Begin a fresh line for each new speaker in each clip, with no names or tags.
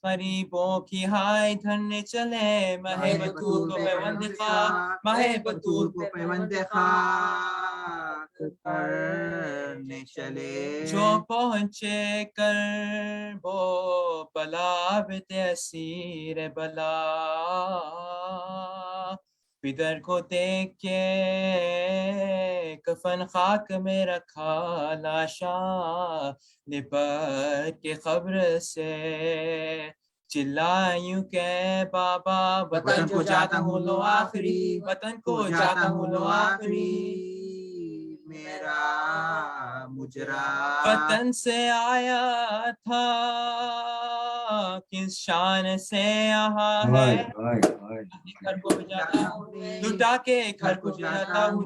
غریبوں کی ہائے دھرنے چلے ماہ بطور کو پیوند خاک ماہ بطور کو پیوند خاک
کرنے چلے
جو پہنچے کر وہ بلا بت اسیر بلا پدر کو دیکھ کے کفن خاک میں رکھا لاشا لپٹ کے قبر سے چلائیوں کہ بابا وطن کو جاتا ہوں لو آخری وطن کو جاتا ہوں لو آخری
میرا مجرا
وطن سے آیا تھا کس شان سے یہاں ہے گھر کو جاتا ہوں لٹا کے گھر کو جاتا ہوں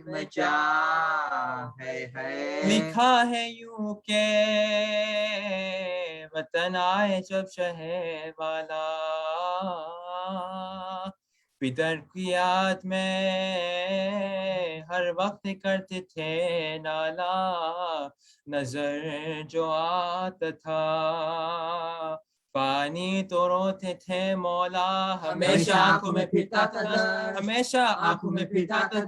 میں جا ہے
لکھا ہے یوں کہ وطن آئے جب شہر والا پدر کی یاد میں ہر وقت کرتے تھے نالا نظر جو آتا تھا پانی تو روتے تھے مولا ہمیشہ آنکھوں میں پھرتا تھا ہمیشہ آنکھوں میں پھرتا تھا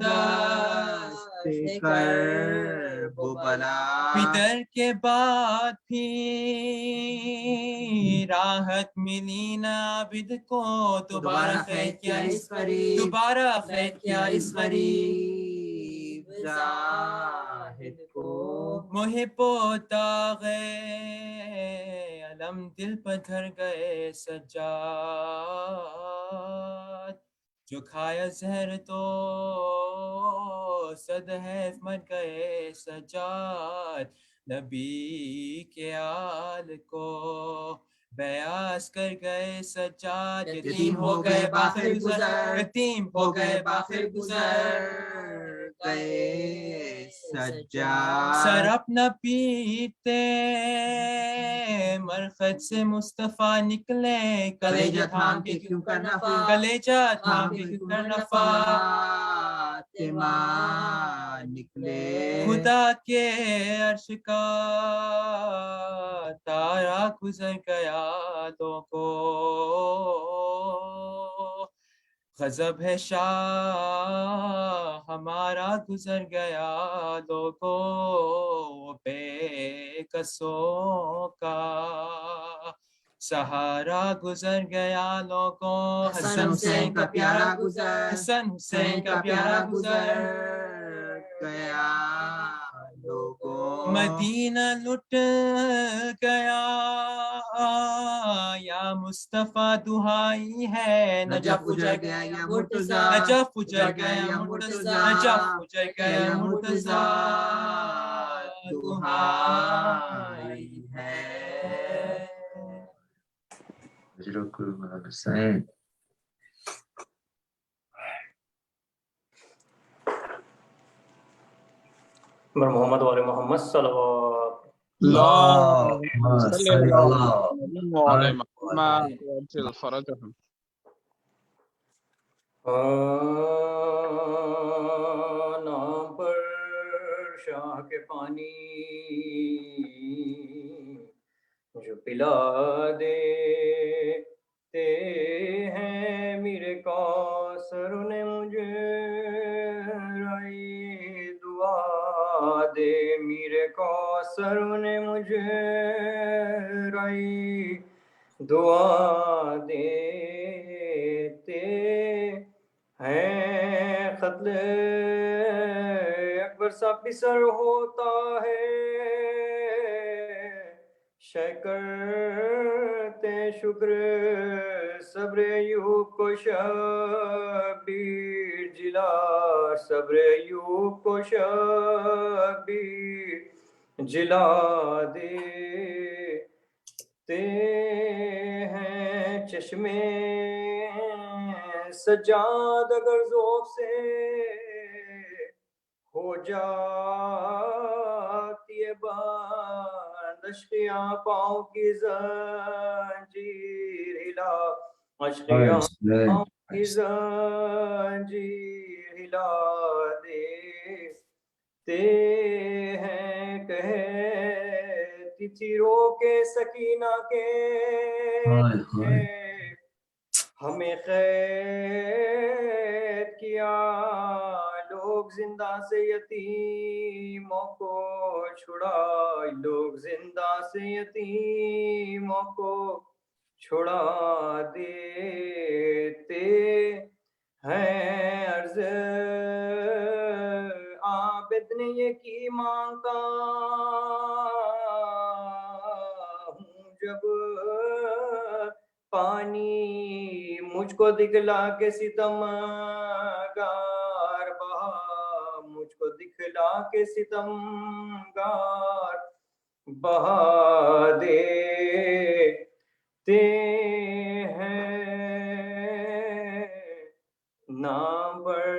کر وہ بلا
پدر کے بعد بھی راحت ملی نہ عابد کو دوبارہ خیر کیا اس غریب دوبارہ خیر کیا اس غریب
زاہد کو
محب و داغ علم دل پر دھر گئے سجاد جو کھایا زہر تو صد حیف مر گئے سجاد نبی کے آل کو بیاس کر گئے سجاد یتیم ہو گئے باخر گزر یتیم ہو گئے باخر گزر
گئے سجاد
سر اپنا پیتے مرخد سے مصطفیٰ نکلے کلیجہ تھام کے کیوں کرنا فات کلیجہ تھام کے کیوں کرنا فات
فاطمہ نکلے
خدا کے عرش کا تارا گزر گیا دو کو غضب ہے شاہ ہمارا گزر گیا لوگوں بے قصوں کا سہارا گزر گیا لوگوں حسن حسین کا پیارا گزر حسن حسین کا پیارا گزر
گیا لوگوں
مدینہ لٹ گیا یا مصطفیٰ دہائی ہے نجف اجڑ گیا یا مرتضیٰ نجف اجڑ گیا یا مرتضیٰ نجف اجڑ گیا یا مرتضیٰ دہائی ہے
محمد وعلى محمد صلوات
اللهم صل على محمد وعجل فرجهم
نام پر شاہ کے پانی جو پلا دیتے ہیں میرے کوثر نے مجھے رائی دعا دے میرے کوثر نے مجھے رائی دعا دیتے ہیں قتل اکبر سا پسر ہوتا ہے کرتے شکر صبر ایوب کو شبیر جلا صبر ایوب کو شبیر جلا دیتے ہیں چشمے سجاد اگر ذوق سے ہو جاتی ہے بند اشقیاں پاؤں کی زنجیر ہلا اشقیاں پاؤں کی زنجیر ہلا دیتے ہیں کہتے تتھیروں کے سکینہ کے ہمیں قید کیا لوگ زندہ سے یتیموں کو چھڑائے لوگ زندہ سے یتیموں کو چھڑا دیتے ہیں عرض عابد نے یہ کی مانگتا ہوں جب پانی مجھ کو دکھلا کے ستم گار بہا مجھ کو دکھلا کے ستم گار بہا دیتے ہیں نام بر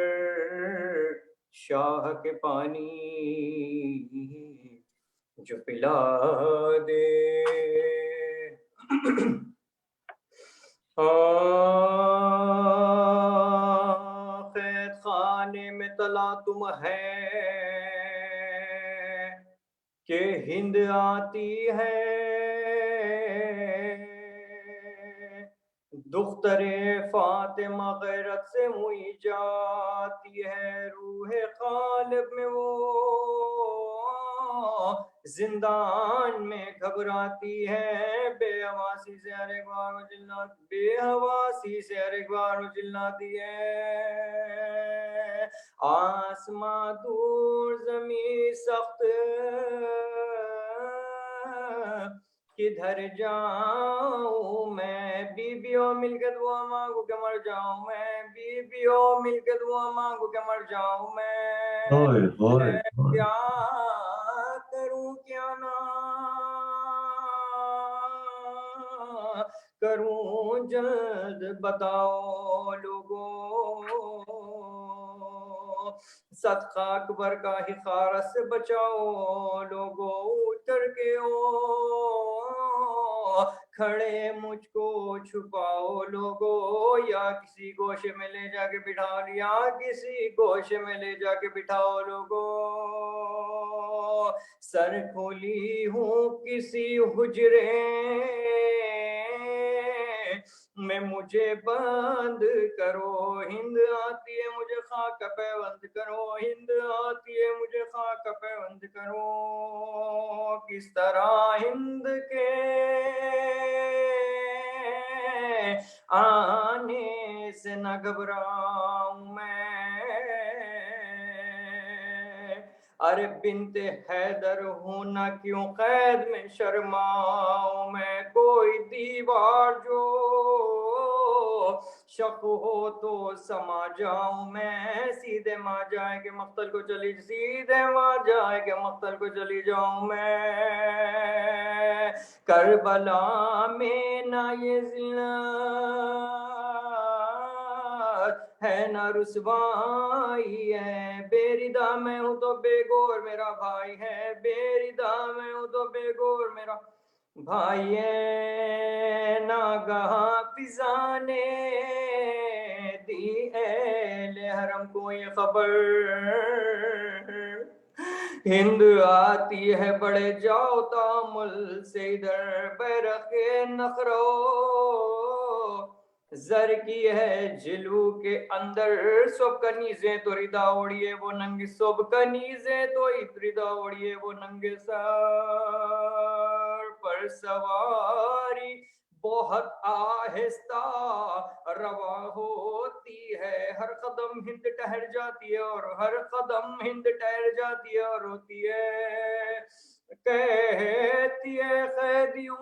شاہ کے پانی جو پلا دے قید خانے میں تلا تم ہے کہ ہند آتی ہے دختر فاطمہ غیرت سے ہوئی جاتی ہے روح قالب میں وہ زندان میں گھبراتی ہے بے حواسی سے ہر ایک بار جلاتی ہے آسماں دور زمین سخت کدھر جاؤں میں بیویوں مل کے دعا مانگو کہ مر جاؤں میں بیویوں مل کے دعا مانگو کہ مر جاؤں میں کیا کروں کیا نہ کروں جلد بتاؤ لوگوں صدقہ اکبر کا ہی خارس سے بچاؤ لوگوں اتر کے کھڑے مجھ کو چھپاؤ لوگوں یا کسی گوشے میں لے جا کے بٹھاؤ یا کسی گوشے میں لے جا کے بٹھاؤ لوگوں سر کھولی ہوں کسی حجرے میں مجھے بند کرو ہند آتی ہے مجھے خاک پیوند کرو ہند آتی ہے مجھے خاک پیوند کرو کس طرح ہند کے آنے سے نہ گھبراؤں میں ارے بنت حیدر ہوں نہ کیوں قید میں شرماؤں میں کوئی دیوار جو شک ہو تو سما جاؤں میں سیدھے ماں جائے کہ مقتل کو چلی سیدھے ماں جائے کہ مقتل کو چلی جاؤں میں کربلا میں نہ یہ ذلت ہے نہ رسوائی ہے بے ردا میں ہوں تو بے گور میرا بھائی ہے بے ردا میں ہوں تو بے گور میرا بھائی ہے ناگہاں فضا نے دی اہل حرم کو یہ خبر ہند آتی ہے بڑے جاؤ تامل سے ادھر بیرق نخرو زر کی ہے جلو کے اندر سب کنیزیں تو ردا اوڑیے وہ ننگے سب کنیزیں تو ردا اوڑیے وہ ننگے سر پر سواری بہت آہستہ روا ہوتی ہے ہر قدم ہند ٹہر جاتی ہے اور ہر قدم ہند ٹہر جاتی ہے اور ہوتی ہے کہتی ہے قیدیوں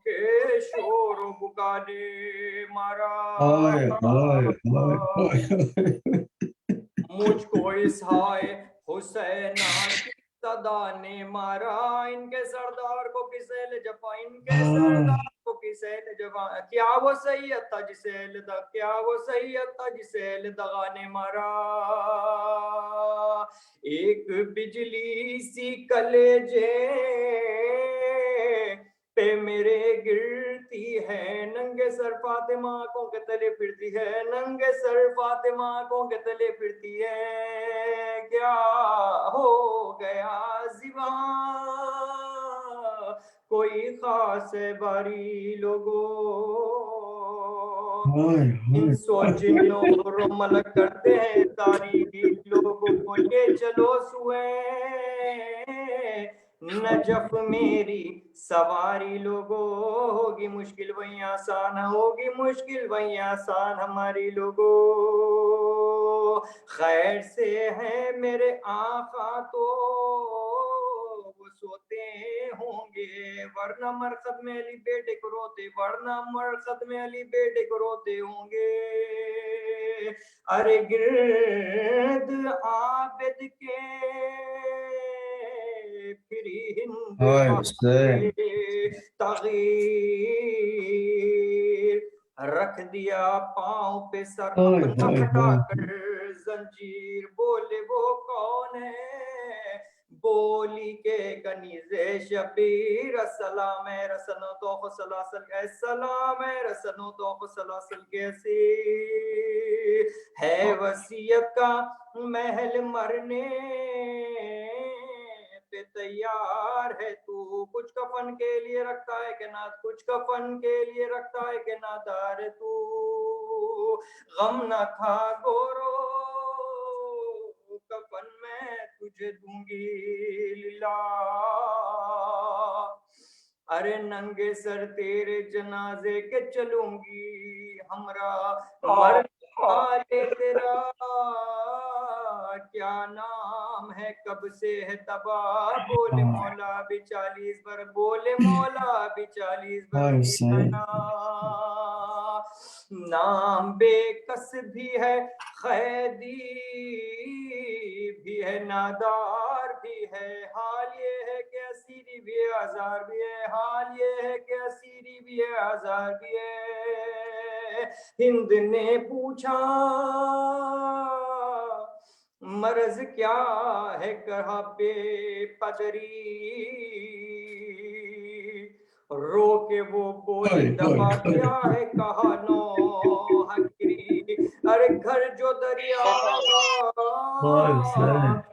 کے شور و بکا نے مارا مجھ کو اس ہائے حسینہ کی صدا نے مارا ان کے سردار کو کسے لے جفا ان کے سردار کو کسے لے جفا کیا وہ سید تھا جسے لدا کیا وہ سید تھا جسے لدغا نے مارا ایک بجلی سی کلیجے پہ میرے گرتی پھرتی ہے ننگے سر فاطمہ آنکھوں کے تلے پھرتی ہے ننگے سر فاطمہ آنکھوں کے تلے پھرتی ہے کیا ہو گیا زبان کوئی خاص ہے باری لوگوں ان سوچنوں اور ملک کرتے ہیں تاریخ لوگوں کو لے چلو سوئے نجف میری سواری لوگوں ہوگی مشکل وہیں آسان ہوگی مشکل وہیں آسان ہماری لوگوں خیر سے ہیں میرے آقا تو وہ سوتے ہوں گے ورنہ مرقد میں علی بیٹے کو روتے ورنہ مرقد میں علی بیٹے کو روتے ہوں گے ارے گرد عابد کے پھری ہند تغیر رکھ دیا پاؤں پہ سر اپنا ہٹا کر زنجیر بولے وہ کون ہے بولی کے کنیز شبیر السلام رسنو تو سلاسل السلام رسنو تو سلاسل کیسی ہے وصیت کا محل مرنے پہ تیار ہے تو کچھ کفن کے لیے رکھتا ہے کہ نہ کچھ کفن کے لیے رکھتا ہے کہ نہ دار تو غم نہ کھا گورو کفن میں تجھے دوں گی لیلا ارے ننگے سر تیرے جنازے کے چلوں گی ہمراہ مرنے تیرا کیا نام ہے کب سے ہے تباہ بولے مولا بھی 40 بر بولے مولا بھی 40 بر نام بے کس بھی ہے قیدی بھی ہے نادار بھی ہے حال یہ ہے کہ اسیری بھی ہے آزار بھی ہے حال یہ ہے کہ اسیری بھی ہے آزار بھی ہے ہند نے پوچھا مرض کیا ہے کہا بے پدری رو کے وہ بولی دبا کیا ہے کہا نو حکری ارے گھر جو دریا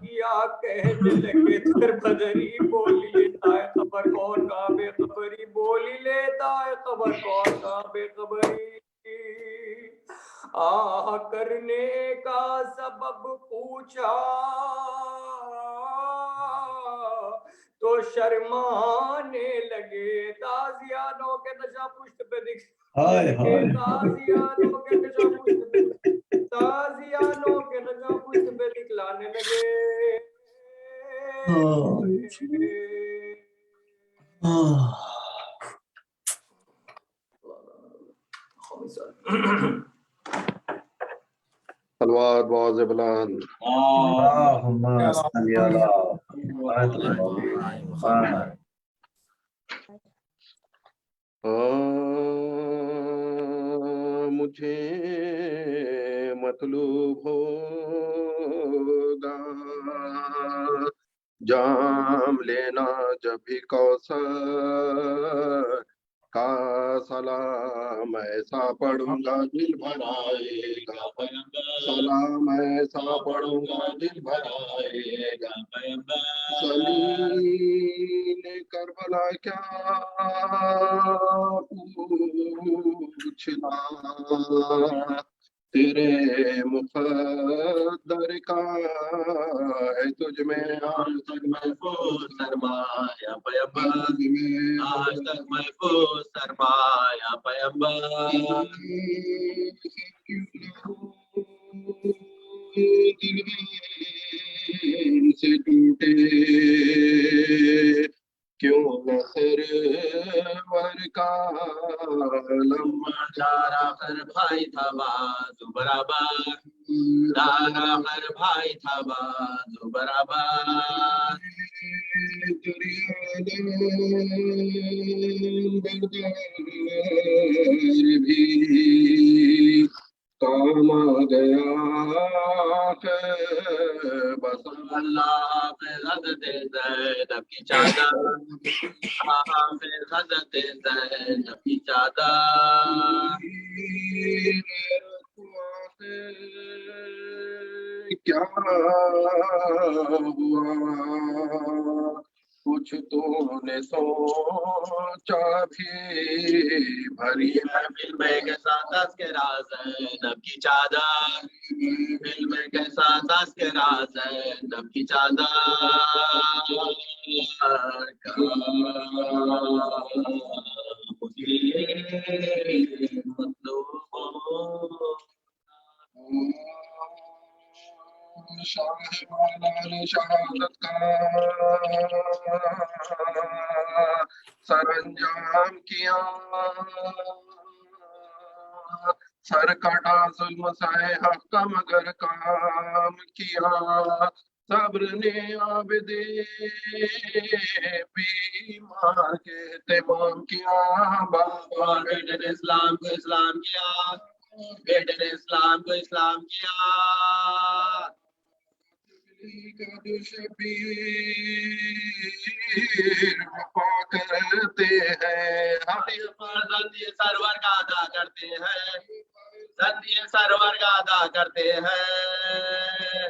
کیا کہنے لگے در بدری بولی لیتا ہے خبر کون کا بے خبری بولی لیتا ہے خبر کون کا بے خبری آہ کرنے کا سبب پوچھا تو شرمانے لگے تازیانوں کے نشہ پشت پہ تازیانوں کے نشہ پشت پہ تازیانوں کے نشہ پشت پہ دکھلانے لگے
صلوات باز بلند
اللهم صل على محمد
مجھے مطلوب ہوگا جام لینا جب بھی کوثر کا سلام ایسا پڑھوں گا دل بھر آئے گا سلام ایسا پڑھوں گا دل بھر آئے گا سلیم کربلا کیا پوچھنا تیرے مقدر کا ہے تجھ میں آج تک محفوظ سرمایہ پیغمبر میں آج تک محفوظ سرمایہ پیغمبر دل سے ٹوٹے کیوں نہ سرور کا لمبا جارا کر بھائی تھا بازو برابر جارا کر بھائی تھا بازو برابر بھی کام آ گیا ہے بس اللہ پہ حضرت زینب کی چادر حافظ حضرت زینب کی چادر
کیا ہوا کچھ تو نے سوچا بھی بھری
محفل میں کیسا تذکرہ زینب کی چادر محفل میں کیسا تذکرہ زینب کی چادر
شاہدان شہادت کا سر انجام کیا سر کٹا ظلم سائے حق کا مگر کام کیا صبر نے عابدے بیمار کے اہتمام کیا بابا
بیٹے نے اسلام کو اسلام کیا بیٹے نے اسلام کو اسلام کیا
کا جو شبیر وفا کرتے ہیں
زندی سرور کا ادا کرتے ہیں زندی سرور کا ادا کرتے ہیں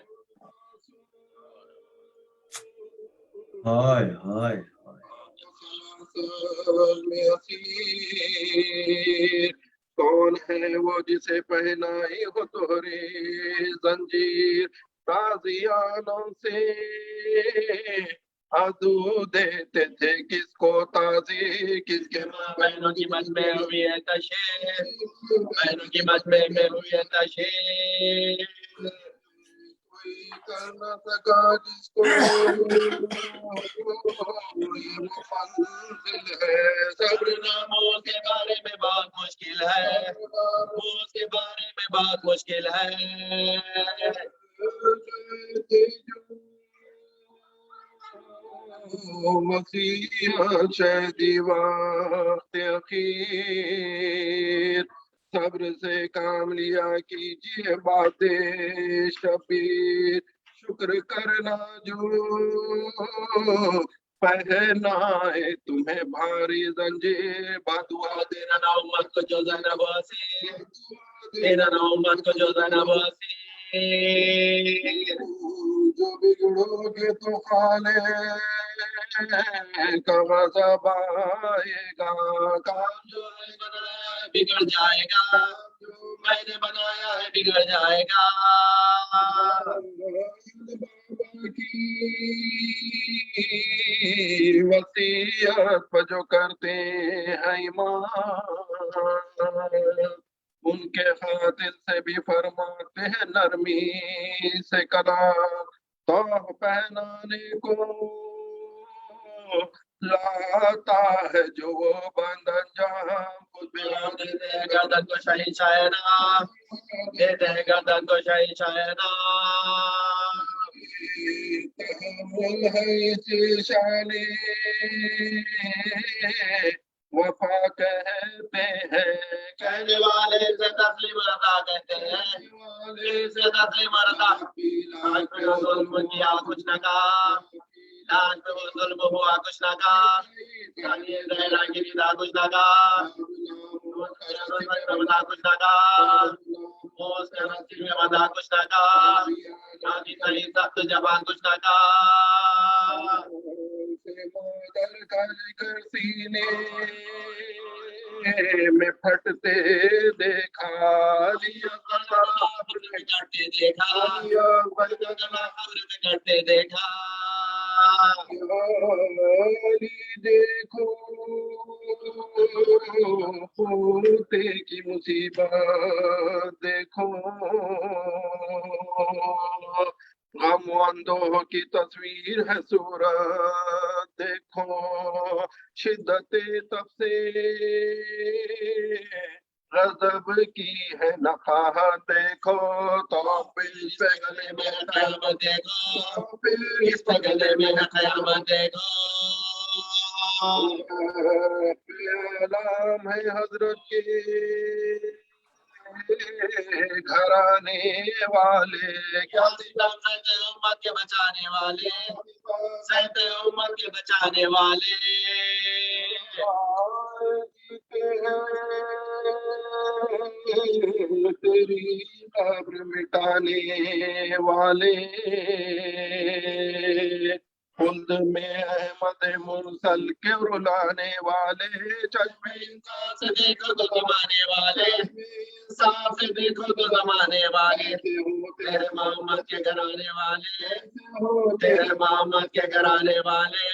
ہائے ہائے میں اسیر کون ہے وہ جسے پہنائی ہو تہری زنجیر تازیانوں سے عدو دیتے تھے کس کو تازی کس کے
بہنوں کی مجمع ہوئی ہے تشہیر بہنوں کی مجمع میں ہوئی ہے تشہیر
کوئی کر نہ سکا جس کو وہ منزل ہے صبر
موت کے بارے میں بہت مشکل ہے موت کے بارے میں بہت مشکل ہے
مسیح شہدی وقت اخیر صبر سے کام لیا کیجیے باتیں شبیر شکر کرنا جو پہنائے تمہیں بھاری زنجیر بدعا
دینا نا امت کو جو زینب واسیر دینا نا امت کو جو زینب واسیر
جو بگڑو گے تو خانے کا غضب آئے گا کام
جو ہے بنایا ہے بگڑ جائے گا میں نے بنایا ہے بگڑ جائے گا
وصیت پر جو کرتے ہیں ایمان ان کے خاطر سے بھی فرماتے ہیں نرمی سے کلام تو پہنانے کو لاتا ہے جو وہ بند انجام
دیتے ہیں گردن کو شہید شائنا دیتے ہیں گردن کو شہید شائنا
تحمل ہے اس شان وفا کہتے ہیں
کہنے والے سے تسلیم رضا کہتے ہیں سے تسلیم رضا آج پہ وہ ظلم کیا کچھ نہ کہا آج پہ وہ ظلم ہوا کچھ نہ کہا زہرا کی رضا کچھ نہ کہا بنا کچھ نہ کہا اس کے نصیب میں بنا کچھ نہ کہا آدھی صحیح سخت جبان کچھ نہ کہا
کر سینے میں پھٹتے دیکھا
کرتے دیکھا کرتے دیکھا
دیکھو پوتے کی مصیبت دیکھو غم و اندوہ کی تصویر ہے صورت دیکھو شدت تب سے غضب کی ہے نخواہت دیکھو تو اس پہ گلے میں ہے
قیامت دیکھو اس پہ گلے میں ہے قیامت دیکھو
اعلام ہے حضرت کے घराने वाले
या सितम सहते उम्मत के बचाने वाले, सहते उम्मत के बचाने वाले,
जीते हैं तेरी कब्र मिटाने वाले। खुल्द में अहमद मुरसल के रुलाने वाले, चश्मे
इंसान से देखो तो जमाने वाले, इंसान से देखो तो जमाने वाले, तेरे मोहम्मद के घराने वाले, तेरे मोहम्मद के घराने वाले,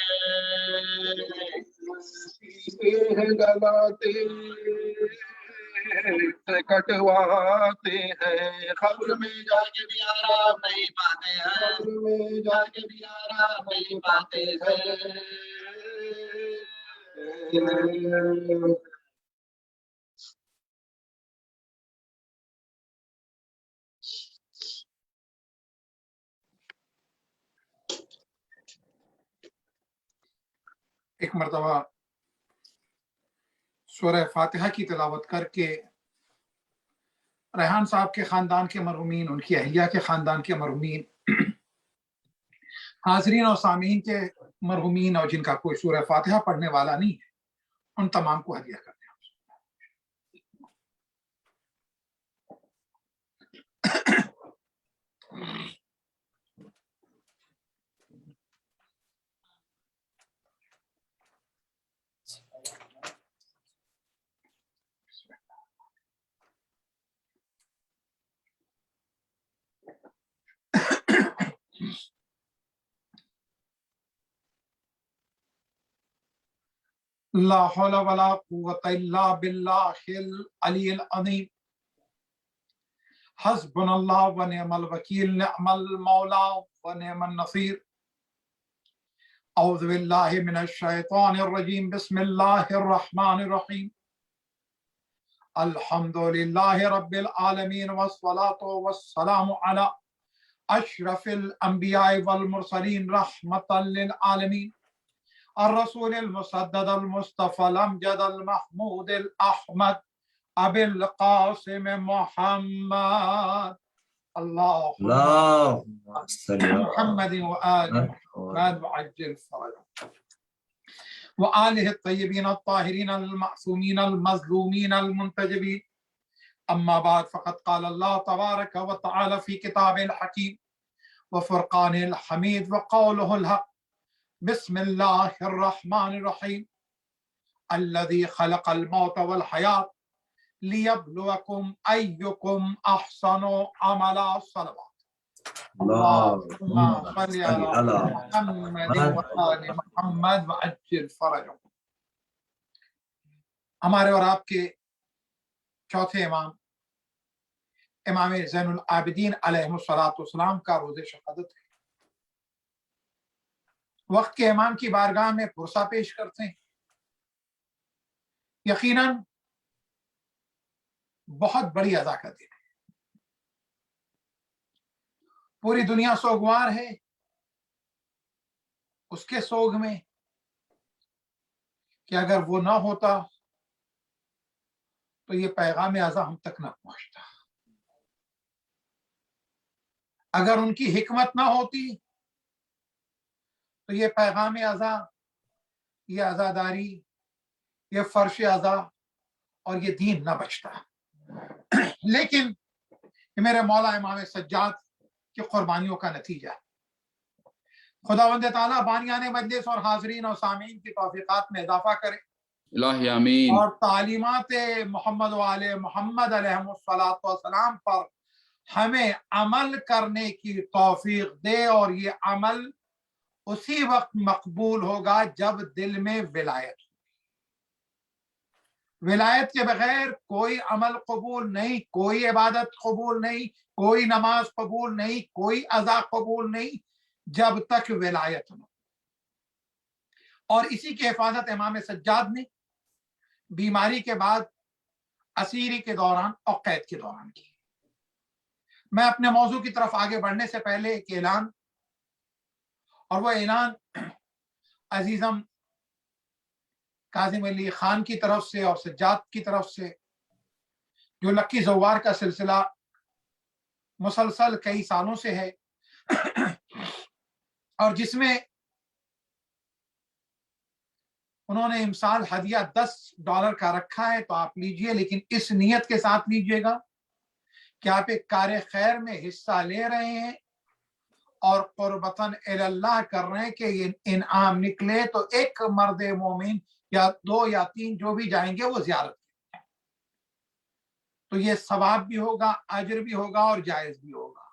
हैं गलाते से कटवाते हैं, खब्र में
जाके भी आराम नहीं पाते हैं,
में
जाके भी आराम नहीं पाते हैं।
एक मरतबा सूरह फातिहा की तिलावत करके रेहान साहब के खानदान के मरहूमीन, उनकी अहलिया के खानदान के मरहूमीन, हाजरीन और सामीन के मरहूमीन और जिनका कोई सूरह फातिहा पढ़ने वाला नहीं है, उन तमाम को हदिया करते हैं। ला हौला वला कुव्वता इल्ला बिल्लाहिल अलील अज़ीम। हस्बुनल्लाह व निअमल वकील, निअमल मौला व निअमन नसीर। औज़ु बिल्लाहि मिनश शैतानिर रजीम। बिस्मिल्लाहिर रहमानिर रहीम। अल्हम्दुलिल्लाहि रब्बिल आलमीन वस्सलातु वस्सलामु अला अशरफिल अंबिया'i वल मुरसलीन रहमतल लिल आलमीन। الرسول المسدد المصطفى الأمجد المحمود الأحمد أبي القاسم محمد. اللهم صل على محمد وآل محمد وعجل فرجهم وآله الطيبين الطاهرين المعصومين المظلومين المنتجبين. أما بعد، فقد قال الله تبارك وتعالى في كتابه الحكيم وفرقانه الحميد وقوله الحق. بسم الله الرحمن الرحيم. الذي خلق الموت والحياة ليبلوكم أيكم أحسن عملا. صلوات. اللهم صل على محمد وآل محمد وعجل فرجهم. ہمارے اور آپ کے چوتھے امام امام زین العابدین علیہ السلام کا روز شہادت ہے۔ وقت کے امام کی بارگاہ میں پرسہ پیش کرتے ہیں۔ یقیناً بہت بڑی عزا کا دن ہے، پوری دنیا سوگوار ہے اس کے سوگ میں کہ اگر وہ نہ ہوتا تو یہ پیغام عزا ہم تک نہ پہنچتا، اگر ان کی حکمت نہ ہوتی تو یہ پیغام عزا، یہ عزاداری، یہ فرش عزا اور یہ دین نہ بچتا۔ لیکن یہ میرے مولا امام سجاد کی قربانیوں کا نتیجہ ہے۔ خداوند تعالیٰ بانیان مجلس اور حاضرین اور سامعین کی توفیقات میں اضافہ کرے،
الہی آمین۔
اور تعلیمات محمد و آل محمد علیہ السلام پر ہمیں عمل کرنے کی توفیق دے، اور یہ عمل اسی وقت مقبول ہوگا جب دل میں ولایت ہو۔ ولایت کے بغیر کوئی عمل قبول نہیں، کوئی عبادت قبول نہیں، کوئی نماز قبول نہیں، کوئی عزا قبول نہیں جب تک ولایت نہ۔ اور اسی کی حفاظت امام سجاد نے بیماری کے بعد، اسیری کے دوران اور قید کے دوران کی۔ میں اپنے موضوع کی طرف آگے بڑھنے سے پہلے ایک اعلان، اور وہ اعلان عزیزم کاظم علی خان کی طرف سے اور سجاد کی طرف سے जो लक्की जवार का सिलसिला मुसलसल कई सालों से है और जिसमें उन्होंने इमसाल हदिया $10 का रखा है, तो आप लीजिए, लेकिन इस नियत के साथ लीजिएगा कि आप एक कार्य खैर में हिस्सा ले रहे हैं और कुर्बतन इल्लाह कर रहे हैं कि ये इनाम निकले तो एक मर्द मोमिन या 2 या 3 जो भी जाएंगे वो ज़ियारत करेंगे, तो ये सवाब भी होगा, अजर भी होगा और जायज भी होगा।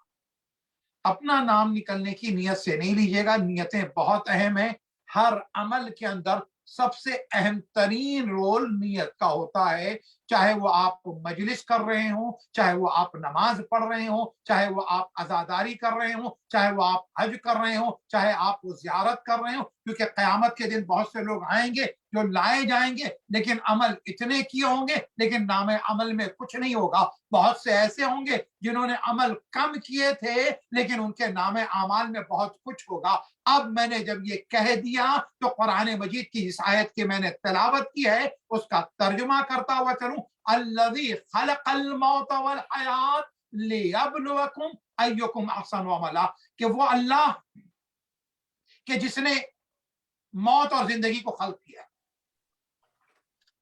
अपना नाम निकलने की नियत से नहीं लीजिएगा, नियतें बहुत अहम है। हर अमल के अंदर सबसे अहम तरीन रोल नियत का होता है, चाहे वो आप मजलिस कर रहे हो, चाहे वो आप नमाज पढ़ रहे हो, चाहे वो आप अज़ादारी कर रहे हो, चाहे वो आप हज कर रहे हो, चाहे आप वो ज़ियारत कर रहे हो, क्योंकि क़यामत के दिन बहुत से लोग आएंगे जो लाए जाएंगे लेकिन अमल इतने किए होंगे लेकिन नामे अमल में कुछ नहीं होगा। बहुत से ऐसे होंगे जिन्होंने अमल कम किए थे लेकिन उनके नामे आमाल में बहुत कुछ होगा। अब मैंने जब ये कह दिया तो कुरान मजीद की इस आयत की मैंने तिलावत की है, उसका तर्जुमा करता हुआ चलूं। अल्लज़ी खलक़ल मौत वल हयात लियब्लुवकुम अय्युकुम अहसनु अमला, कि वो अल्लाह कि जिसने मौत और जिंदगी को खल्क किया।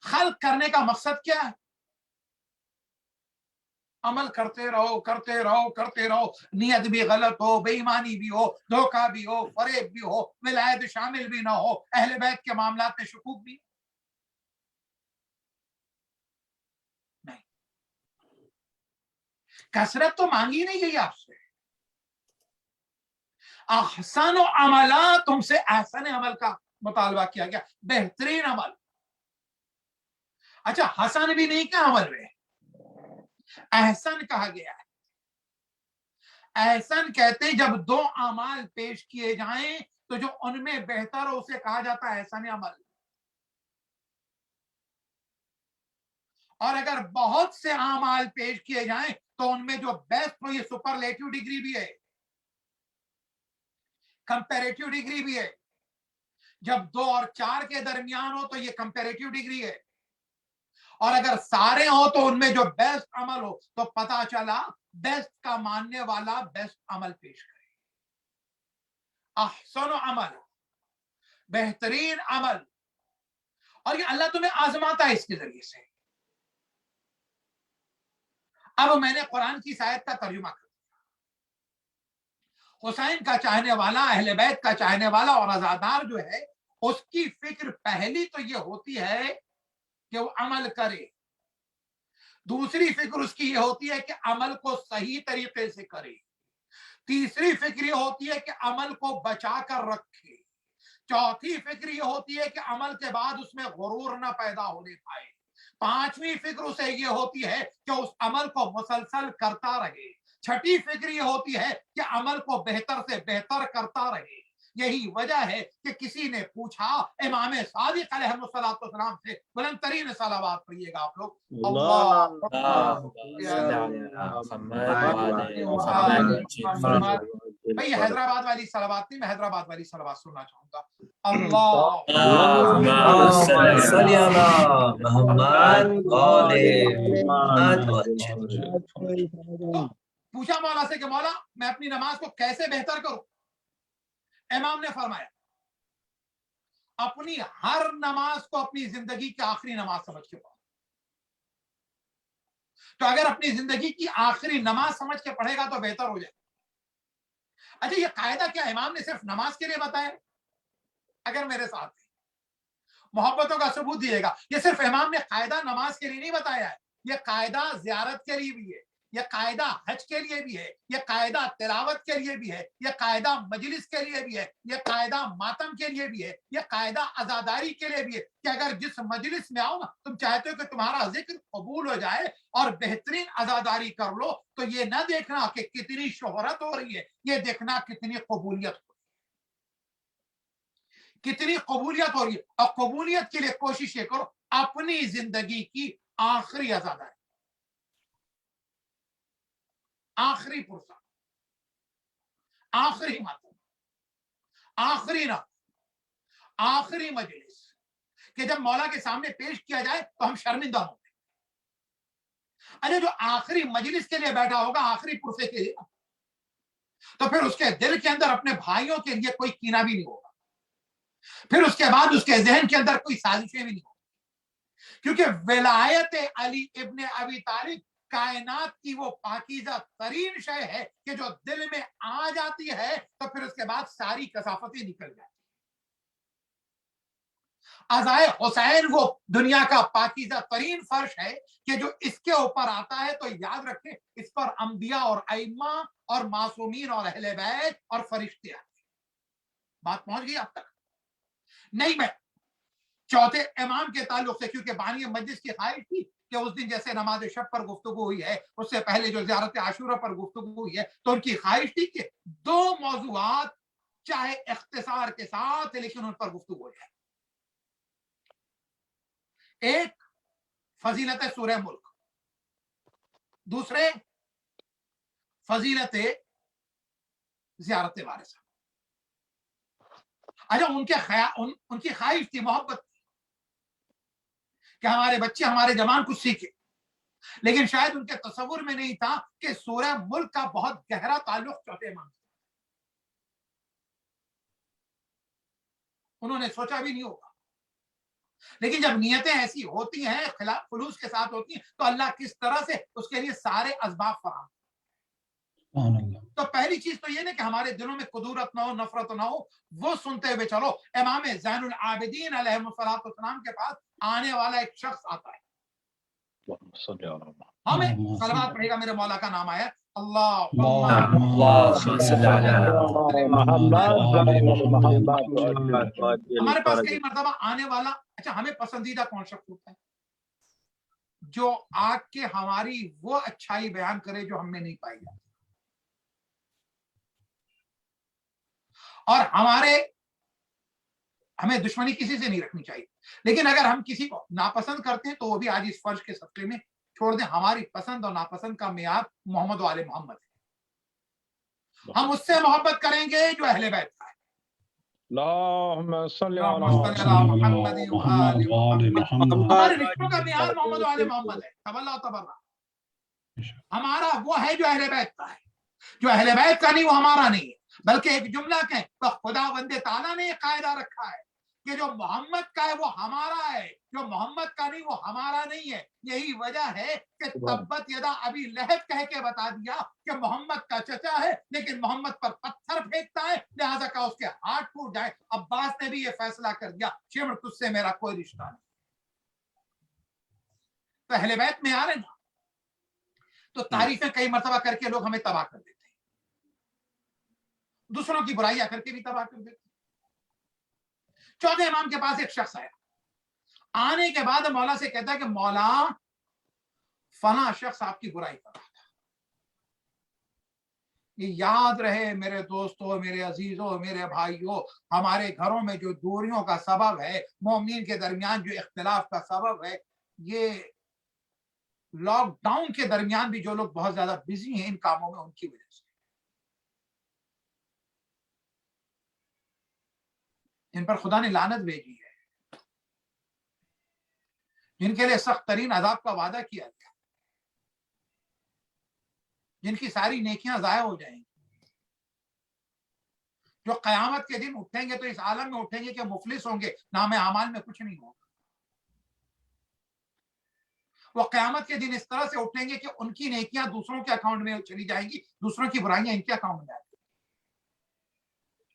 खल्क करने का मकसद क्या है? अमल करते रहो करते रहो करते रहो, नियत भी गलत हो, बेईमानी भी हो, धोखा भी हो, फरेब भी हो, विलायत शामिल भी ना हो, अहले बैत के मामलात में शुकूक भी नहीं। कसरत तो मांगी नहीं गई आपसे, अहसन अमला, तुमसे अहसन अमल का मुतालबा किया गया, बेहतरीन अमल। अच्छा, हसन भी नहीं कहा अमल में, एहसन कहा गया है। एहसन कहते हैं जब 2 अमाल पेश किए जाएं तो जो उनमें बेहतर हो उसे कहा जाता है एहसन अमल। और अगर बहुत से अमाल पेश किए जाएं तो उनमें जो बेस्ट हो, ये सुपरलेटिव डिग्री भी है, कंपैरेटिव डिग्री भी है। जब 2 और 4 के दरमियान हो तो ये कंपैरेटिव डिग्री है, और अगर सारे हो तो उनमें जो बेस्ट अमल हो तो पता चला बेस्ट का मानने वाला बेस्ट अमल पेश करे। अहसन अमल, बेहतरीन अमल। और ये अल्लाह तुम्हें आजमाता है इसके जरिए से। अब मैंने कुरान की आयत का तर्जुमा कर दिया। हुसैन का चाहने वाला, अहले बैत का चाहने वाला और अज़ादार जो है, उसकी फिक्र पहली तो ये होती है कि वो अमल करे, दूसरी फिक्र उसकी ये होती है कि अमल को सही तरीके से करे, तीसरी फिक्र ये होती है कि अमल को बचा कर रखे, चौथी फिक्र ये होती है कि अमल के बाद उसमें गुरूर ना पैदा होने पाए, पांचवी फिक्र उसे ये होती है कि उस अमल को मुसलसल करता रहे, छठी फिक्र ये होती है कि अमल को बेहतर से बेहतर करता रहे। यही वजह है कि किसी ने पूछा इमाम सादिक अलैहिस्सलाम से, बुलंद तरीन सलावत पढ़िएगा आप लोग, भाई हैदराबाद वाली सलावत नहीं, मैं हैदराबाद वाली सलावत सुनना चाहूंगा। तो पूछा मौला से कि मौला मैं अपनी नमाज को कैसे बेहतर करूं? इमाम ने फरमाया अपनी हर नमाज को अपनी जिंदगी की आखिरी नमाज समझ के पढ़ो। तो अगर अपनी जिंदगी की आखिरी नमाज समझ के पढ़ेगा तो बेहतर हो जाए। अच्छा, ये कायदा क्या इमाम ने सिर्फ नमाज के लिए बताया? अगर मेरे साथ मोहब्बतों का सबूत दिएगा, ये सिर्फ इमाम ने कायदा नमाज के लिए नहीं बताया है, ये कायदा ज़ियारत के लिए भी है, ये कायदा हज के लिए भी है, ये कायदा तिलावत के लिए भी है, ये कायदा मजलिस के लिए भी है, ये कायदा मातम के लिए भी है, ये कायदा अज़ादारी के लिए भी है कि अगर जिस मजलिस में आओ ना, तुम चाहते हो कि तुम्हारा जिक्र कबूल हो जाए और बेहतरीन अज़ादारी कर लो, तो ये ना देखना कि कितनी शोहरत हो रही है, ये देखना कितनी कबूलियत हो, कितनी कबूलियत हो रही है। और कबूलियत के लिए कोशिश ये करो अपनी जिंदगी की आखिरी अज़ादारी, आखिरी पुरसा, आखिरी मातम, आखिरी ना, आखिरी मजलिस, कि जब मौला के सामने पेश किया जाए तो हम शर्मिंदा होंगे। अरे जो आखिरी मजलिस के लिए बैठा होगा, आखिरी पुरसे के लिए, तो फिर उसके दिल के अंदर अपने भाइयों के लिए कोई कीना भी नहीं होगा, फिर उसके बाद उसके जहन के अंदर कोई साजिशें भी नहीं होगी, क्योंकि विलायत अली इब्ने अबी तालिब कायनात की वो पाकीज़ा तरीन शय है कि जो दिल में आ जाती है तो फिर उसके बाद सारी कसाफतें निकल जाती। अज़ाए हुसैन वो दुनिया का पाकीज़ा तरीन फर्श है कि जो इसके ऊपर आता है तो याद रखें इस पर अंबिया और अइम्मा और मासूमीन और अहले बैत और फरिश्ते आते हैं। बात पहुंच गई अब तक? नहीं, मैं चौथे इमाम के ताल्लुक से, क्योंकि बानी मजलिस की ख्वाहिश थी कि उस दिन जैसे नमाज शब पर गुफ्तगू हुई है, उससे पहले जो ज़ियारत आशूरा पर गुफ्तगू हुई है, तो उनकी ख्वाहिश थी कि दो मौज़ूआत चाहे इख्तिसार के साथ लेकिन उन पर गुफ्तगू हो जाए। एक फजीलत सूरह मुल्क, दूसरे फजीलत ज़ियारत वारिसा। अच्छा, उनकी ख्वाहिश थी, मोहब्बत थी कि हमारे बच्चे, हमारे जवान कुछ सीखे, लेकिन शायद उनके तसव्वुर में नहीं था कि सूरह मुल्क का बहुत गहरा ताल्लुक चौथे इमाम से। उन्होंने सोचा भी नहीं होगा, लेकिन जब नियतें ऐसी होती हैं, खिलाफ खुलूस के साथ होती हैं, तो अल्लाह किस तरह से उसके लिए सारे असबाब फराहम। तो पहली चीज तो ये ना कि हमारे दिलों में कुदूरत ना हो, नफरत ना हो, वो सुनते हुए चलो। इमाम ज़ैनुल आबिदीन अलैहिस्सलाम के पास आने वाला एक शख्स आता है, हमें सलवात पढ़ेगा, मेरे मौला का नाम आया, हमारे पास कई मर्तबा आने वाला। अच्छा, हमें पसंदीदा कौन शख्स होता है? जो आग के हमारी वो अच्छाई बयान करे जो हमने नहीं पाई जाती, और हमें दुश्मनी किसी से नहीं रखनी चाहिए, लेकिन अगर हम किसी को नापसंद करते हैं तो वो भी आज इस फर्ज के सदक़े में छोड़ दें। हमारी पसंद और नापसंद का मेयार मोहम्मद व आले मोहम्मद है। हम उससे मोहब्बत करेंगे जो अहले बैत का है। हमारे रिश्तों का मेयार मोहम्मद व आले मोहम्मद है। तबल्ला तबर्रा हमारा वो है जो अहले बैत का है। जो अहले बैत का नहीं वो हमारा नहीं है। बल्कि एक जुमला कहें तो खुदावंद ताला ने कायदा रखा है कि जो मोहम्मद का है वो हमारा है, जो मोहम्मद का नहीं वो हमारा नहीं है। यही वजह है कि तब्बत यदा अभी लहब कह के बता दिया कि मोहम्मद का चचा है, लेकिन मोहम्मद पर पत्थर फेंकता है, लिहाजा का उसके हाथ टूट जाए। अब्बास ने भी ये फैसला कर दिया, चिमड़ तुझसे मेरा कोई रिश्ता नहीं। तो अहले बैत में आ रहे ना, तो तारीफें कई मर्तबा करके लोग हमें तबाह कर देते हैं, दूसरों की बुराइयां करके भी तबाह कर देते हैं। चौथे इमाम के पास एक शख्स आया, आने के बाद मौला से कहता है कि मौला फला शख्स आपकी बुराई कर रहा था। ये याद रहे मेरे दोस्तों, मेरे अजीजों, मेरे भाइयों, हमारे घरों में जो दूरियों का सबब है, मोमिन के दरमियान जो इख्तिलाफ का सबब है, ये लॉकडाउन के दरमियान भी जो लोग बहुत ज्यादा बिजी हैं इन कामों में, उनकी वजह से। इन पर खुदा ने लानत भेजी है, जिनके लिए सख्त तरीन अजाब का वादा किया गया, जिनकी सारी नेकियां जाया हो जाएंगी, जो कयामत के दिन उठेंगे तो इस आलम में उठेंगे कि मुफलिस होंगे, नाम आमाल में कुछ नहीं होगा। वो कयामत के दिन इस तरह से उठेंगे कि उनकी नेकियां दूसरों के अकाउंट में चली जाएंगी, दूसरों की बुराइयां इनके अकाउंट में आएंगी।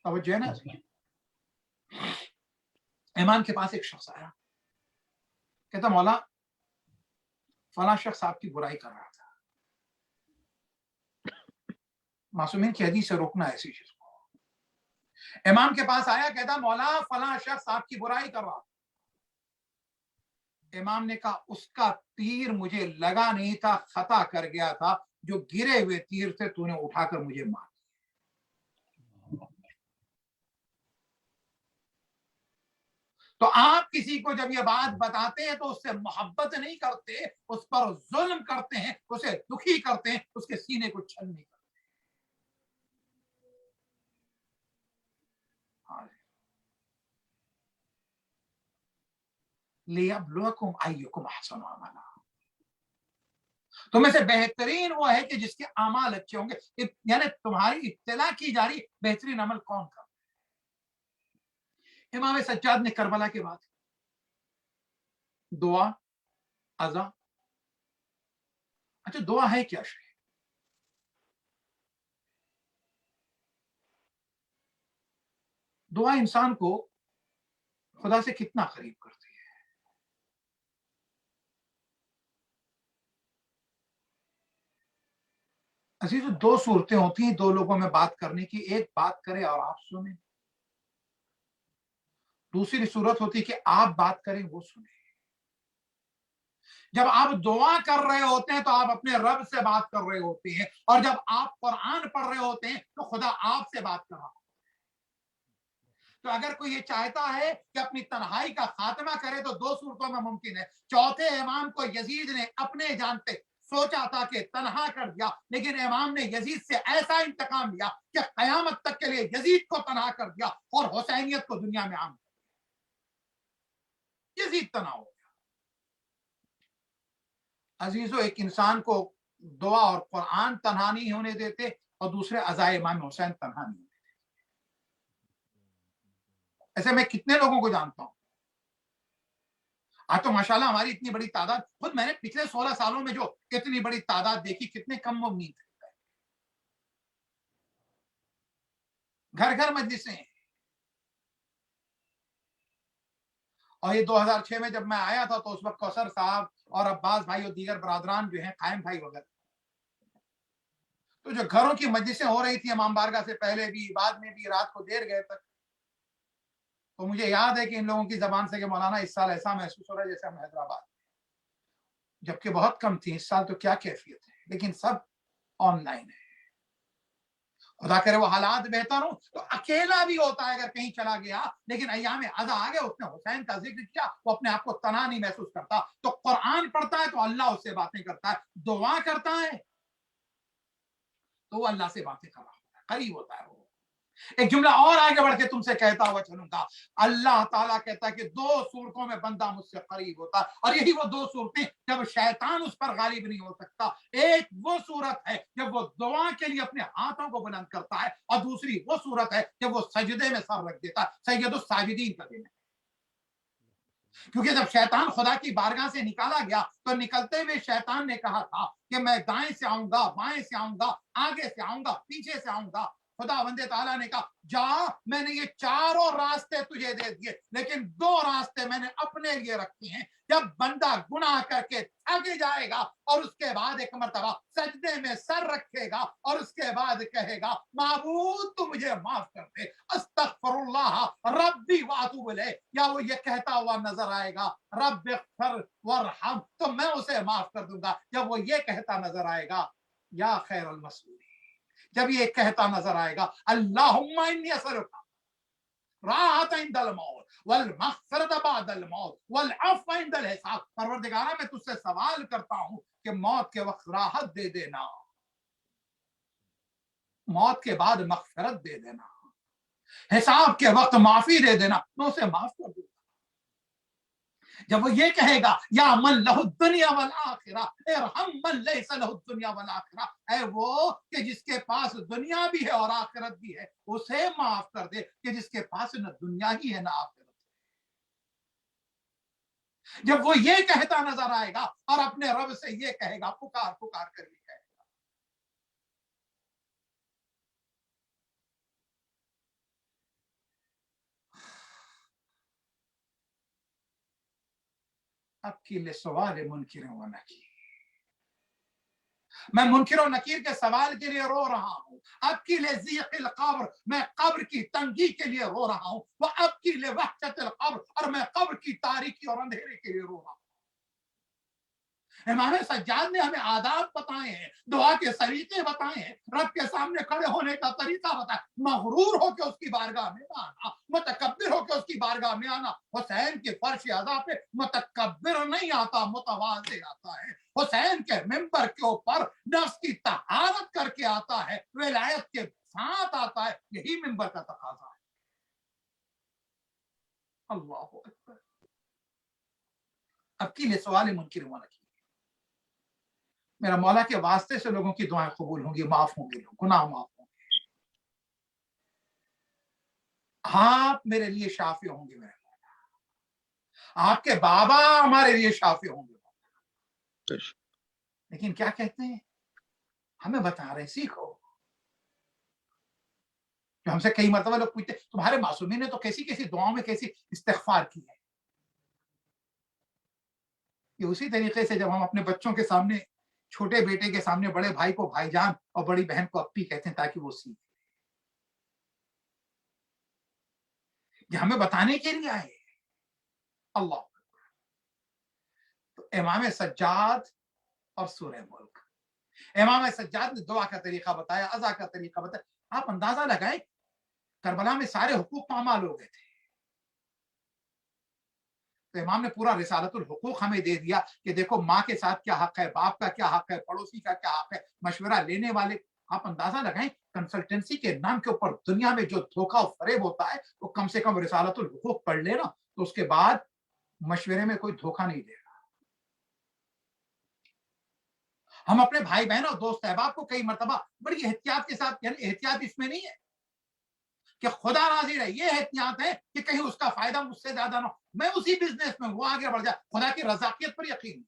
तवज्जो है ना? इमाम के पास एक शख्स आया, कहता मौला फला शख्स आपकी बुराई कर रहा था। मासूमीन की हदीस से रोकना ऐसी चीज को। इमाम के पास आया, कहता मौला फला शख्स आपकी बुराई कर रहा था। इमाम ने कहा उसका तीर मुझे लगा नहीं था, खता कर गया था, जो गिरे हुए तीर थे तूने उठाकर मुझे मार दिया। तो आप किसी को जब ये बात बताते हैं तो उससे मोहब्बत नहीं करते, उस पर जुल्म करते हैं, उसे दुखी करते हैं, उसके सीने को छल नहीं करते। लियब्लुवकुम अय्युकुम अहसनु अमला, तुम्हें से बेहतरीन वो है कि जिसके अमाल अच्छे होंगे। यानी तुम्हारी इत्तला की जा रही बेहतरीन अमल कौन कर। इमाम सज्जाद ने करबला के बाद दुआ, अज़ा, अच्छा दुआ है क्या शे? दुआ इंसान को खुदा से कितना करीब करती है। अजीज, दो सूरतें होती हैं दो लोगों में बात करने की, एक बात करे और आप सुने, दूसरी सूरत होती है कि आप बात करें वो सुने। जब आप दुआ कर रहे होते हैं तो आप अपने रब से बात कर रहे होते हैं, और जब आप कुरान पढ़ रहे होते हैं तो खुदा आपसे बात कर रहा है। तो अगर कोई ये चाहता है कि अपनी तन्हाई का खात्मा करे तो दो सूरतों में मुमकिन है। चौथे इमाम को यजीद ने अपने जानते सोचा था कि तन्हा कर दिया, लेकिन इमाम ने यजीद से ऐसा इंतकाम लिया कि कयामत तक के लिए यजीद को तन्हा कर दिया और हुसैनियत को दुनिया में आम कर दिया। यजीद तन्हा हो गया। अजीजों, एक इंसान को दुआ और कुरान तन्हा नहीं होने देते और दूसरे अज़ाए इमाम हुसैन तन्हा नहीं होने देते। ऐसे मैं कितने लोगों को जानता हूं। आज तो माशाल्लाह हमारी इतनी बड़ी तादाद, खुद मैंने पिछले 16 सालों में जो इतनी बड़ी तादाद देखी, कितने कम उम्मीद थे। घर घर मजलिसें हैं। और ये 2006 में जब मैं आया था तो उस वक्त कौसर साहब और अब्बास भाई और दीगर बरादरान जो हैं, कायम भाई वगैरह, तो जो घरों की मजलिसें हो रही थी इमाम बारगाह से पहले भी, बाद में भी, रात को देर गए तक, तो मुझे याद है कि इन लोगों की जबान से कि मौलाना इस साल ऐसा महसूस हो रहा है जैसे हम हैदराबाद, जबकि बहुत कम थी। इस साल तो क्या कैफियत है, लेकिन सब ऑनलाइन है। खुदा करे वो हालात बेहतर हो तो अकेला भी होता है अगर कहीं चला गया, लेकिन अय्याम अज़ा आ गए, उसने हुसैन का जिक्र किया, वो अपने आप को तना नहीं महसूस करता। तो कुरान पढ़ता है तो अल्लाह उससे बातें करता है, दुआ करता है तो वो अल्लाह से बातें कर रहा होता है, करीब होता है वो। एक जुमला और आगे बढ़ के तुमसे कहता हुआ चलूंगा। अल्लाह ताला कहता है कि दो सूरतों में बंदा मुझसे करीब होता है, और यही वो दो सूरतें जब शैतान उस पर गालिब नहीं हो सकता। एक वो सूरत है जब वो दुआ के लिए अपने हाथों को बुलंद करता है, और दूसरी वो सूरत है जब वो सजदे में सर रख देता है। सैयदुस साजिदीन का दिन है। क्योंकि जब शैतान खुदा की बारगाह से निकाला गया तो निकलते हुए शैतान ने कहा था कि मैं दाएं से आऊंगा, बाएं से आऊंगा, आगे से आऊंगा, पीछे से आऊंगा। खुदा वंदे ताला ने कहा जा, मैंने ये चारों रास्ते तुझे दे दिए, लेकिन दो रास्ते मैंने अपने लिए रखे हैं। जब बंदा गुनाह करके थक जाएगा और उसके बाद एक मर्तबा सजदे में सर रखेगा और उसके बाद कहेगा माबूद तू मुझे माफ कर दे, अस्तगफिरुल्लाह रब्बी व अतूबु इलैह, या वो ये कहता हुआ नजर आएगा रब्बिग़फिर वरहम, तो मैं उसे माफ कर दूंगा। जब वो ये कहता नजर आएगा या खैरुल मसलूलीन, जब ये कहता नजर आएगा अल्लाहुम्मा इन्नी असअलुका राहत इंदल मौत वल मग़फ़िरत बअदल मौत वल अफ़्व इंदल हिसाब, परवरदिगारा मैं तुझसे सवाल करता हूं कि मौत के वक्त राहत दे देना, मौत के बाद मग़फ़िरत दे देना, हिसाब के वक्त माफी दे देना, मैं उसे माफ कर दूंगा। जब वो ये कहेगा या मन लहु दुनिया वल आखिरा इरहम मन लैसा लहु दुनिया वल आखिरा, है वो कि जिसके पास दुनिया भी है और आखिरत भी है, उसे माफ कर दे कि जिसके पास न दुनिया ही है ना आखिरत। जब वो ये कहता नजर आएगा और अपने रब से ये कहेगा, पुकार पुकार कर ये कहेगा, आपकी ले सवाल मुनकिर व नकीर, मैं मुनकिर और नकीर के सवाल के लिए रो रहा हूँ। आपकी ले ज़ीक़िल क़ब्र, मैं कब्र की तंगी के लिए रो रहा हूँ। वह आपकी ले वहशतिल क़ब्र, और मैं कब्र की तारीकी और अंधेरे के लिए रो रहा हूँ। इमाम सज्जाद ने हमें आदाब बताए हैं, दुआ के सलीके बताए हैं, रब के सामने खड़े होने का तरीका बताया। मगरूर होकर उसकी बारगाह में आना, मुतकब्बिर होकर उसकी बारगाह में आना। हुसैन के फर्श अज़ा पे मुतकब्बिर नहीं आता, मुतवाज़ि आता है। हुसैन के मिंबर के ऊपर नफ्स की तहारत करके आता है, विलायत के साथ आता है। यही मिंबर का तकाज़ा है। अल्लाहु अकबर। अब की ले सवाल मुनकिर व नकीर, मेरा मौला के वास्ते से लोगों की दुआएं कबूल होंगी, माफ होंगे, लोग गुनाह माफ होंगे। आप मेरे लिए शाफी होंगे मेरे मौला, आपके बाबा हमारे लिए शाफी होंगे। लेकिन क्या कहते हैं, हमें बता रहे सीखो। जो हमसे कई मरतबा लोग पूछते तुम्हारे मासूमीन ने तो कैसी कैसी दुआओं में कैसी इस्तिग़फ़ार की है। ये उसी तरीके से जब हम अपने बच्चों के सामने, छोटे बेटे के सामने बड़े भाई को भाईजान और बड़ी बहन को अप्पी कहते हैं ताकि वो सीखे। ये हमें बताने के लिए आए। अल्लाह। तो इमाम सज्जाद और सूरह मुल्क, इमाम सज्जाद ने दुआ का तरीका बताया, अज़ा का तरीका बताया। आप अंदाजा लगाएं, करबला में सारे हुकूक पामाल हो गए थे, तो इमाम ने पूरा रिसालतुल हुकूक हमें दे दिया कि देखो माँ के साथ क्या हक है, बाप का क्या हक है, पड़ोसी का क्या हक है, मशवरा लेने वाले। आप अंदाजा लगाएं, कंसल्टेंसी के नाम के ऊपर दुनिया में जो धोखा और फरेब होता है, वो कम से कम रिसालतुल हुकूक पढ़ लेना, तो उसके बाद मशवरे में कोई धोखा नहीं देगा। हम अपने भाई बहन और दोस्त अहबाब को कई मरतबा बड़ी एहतियात के साथ, यानी एहतियात इसमें नहीं है कि खुदा राजी रहे, ये एहतियात है कि कहीं उसका फायदा मुझसे ज्यादा ना हो, मैं उसी बिजनेस में वो आगे बढ़ जाए, खुदा की रज़ाकियत पर यकीन।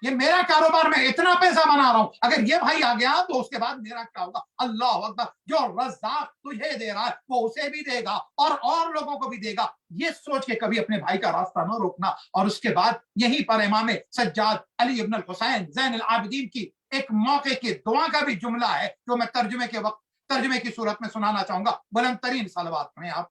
ये मेरा कारोबार, मैं इतना पैसा बना रहा हूं, अगर ये भाई आ गया तो उसके बाद मेरा क्या होगा। अल्लाह अकबर, जो रज़ाक तुझे दे रहा है वो उसे भी देगा और लोगों को भी देगा। ये सोच के कभी अपने भाई का रास्ता न रोकना। और उसके बाद यहीं पर इमाम सज्जाद अली इब्न हुसैन ज़ैनुल आबिदीन की एक मौके की दुआ का भी जुमला है, जो मैं तर्जुमे की सूरत में सुनाना चाहूंगा। बुलंद तरीन सलवात पढ़ें आप।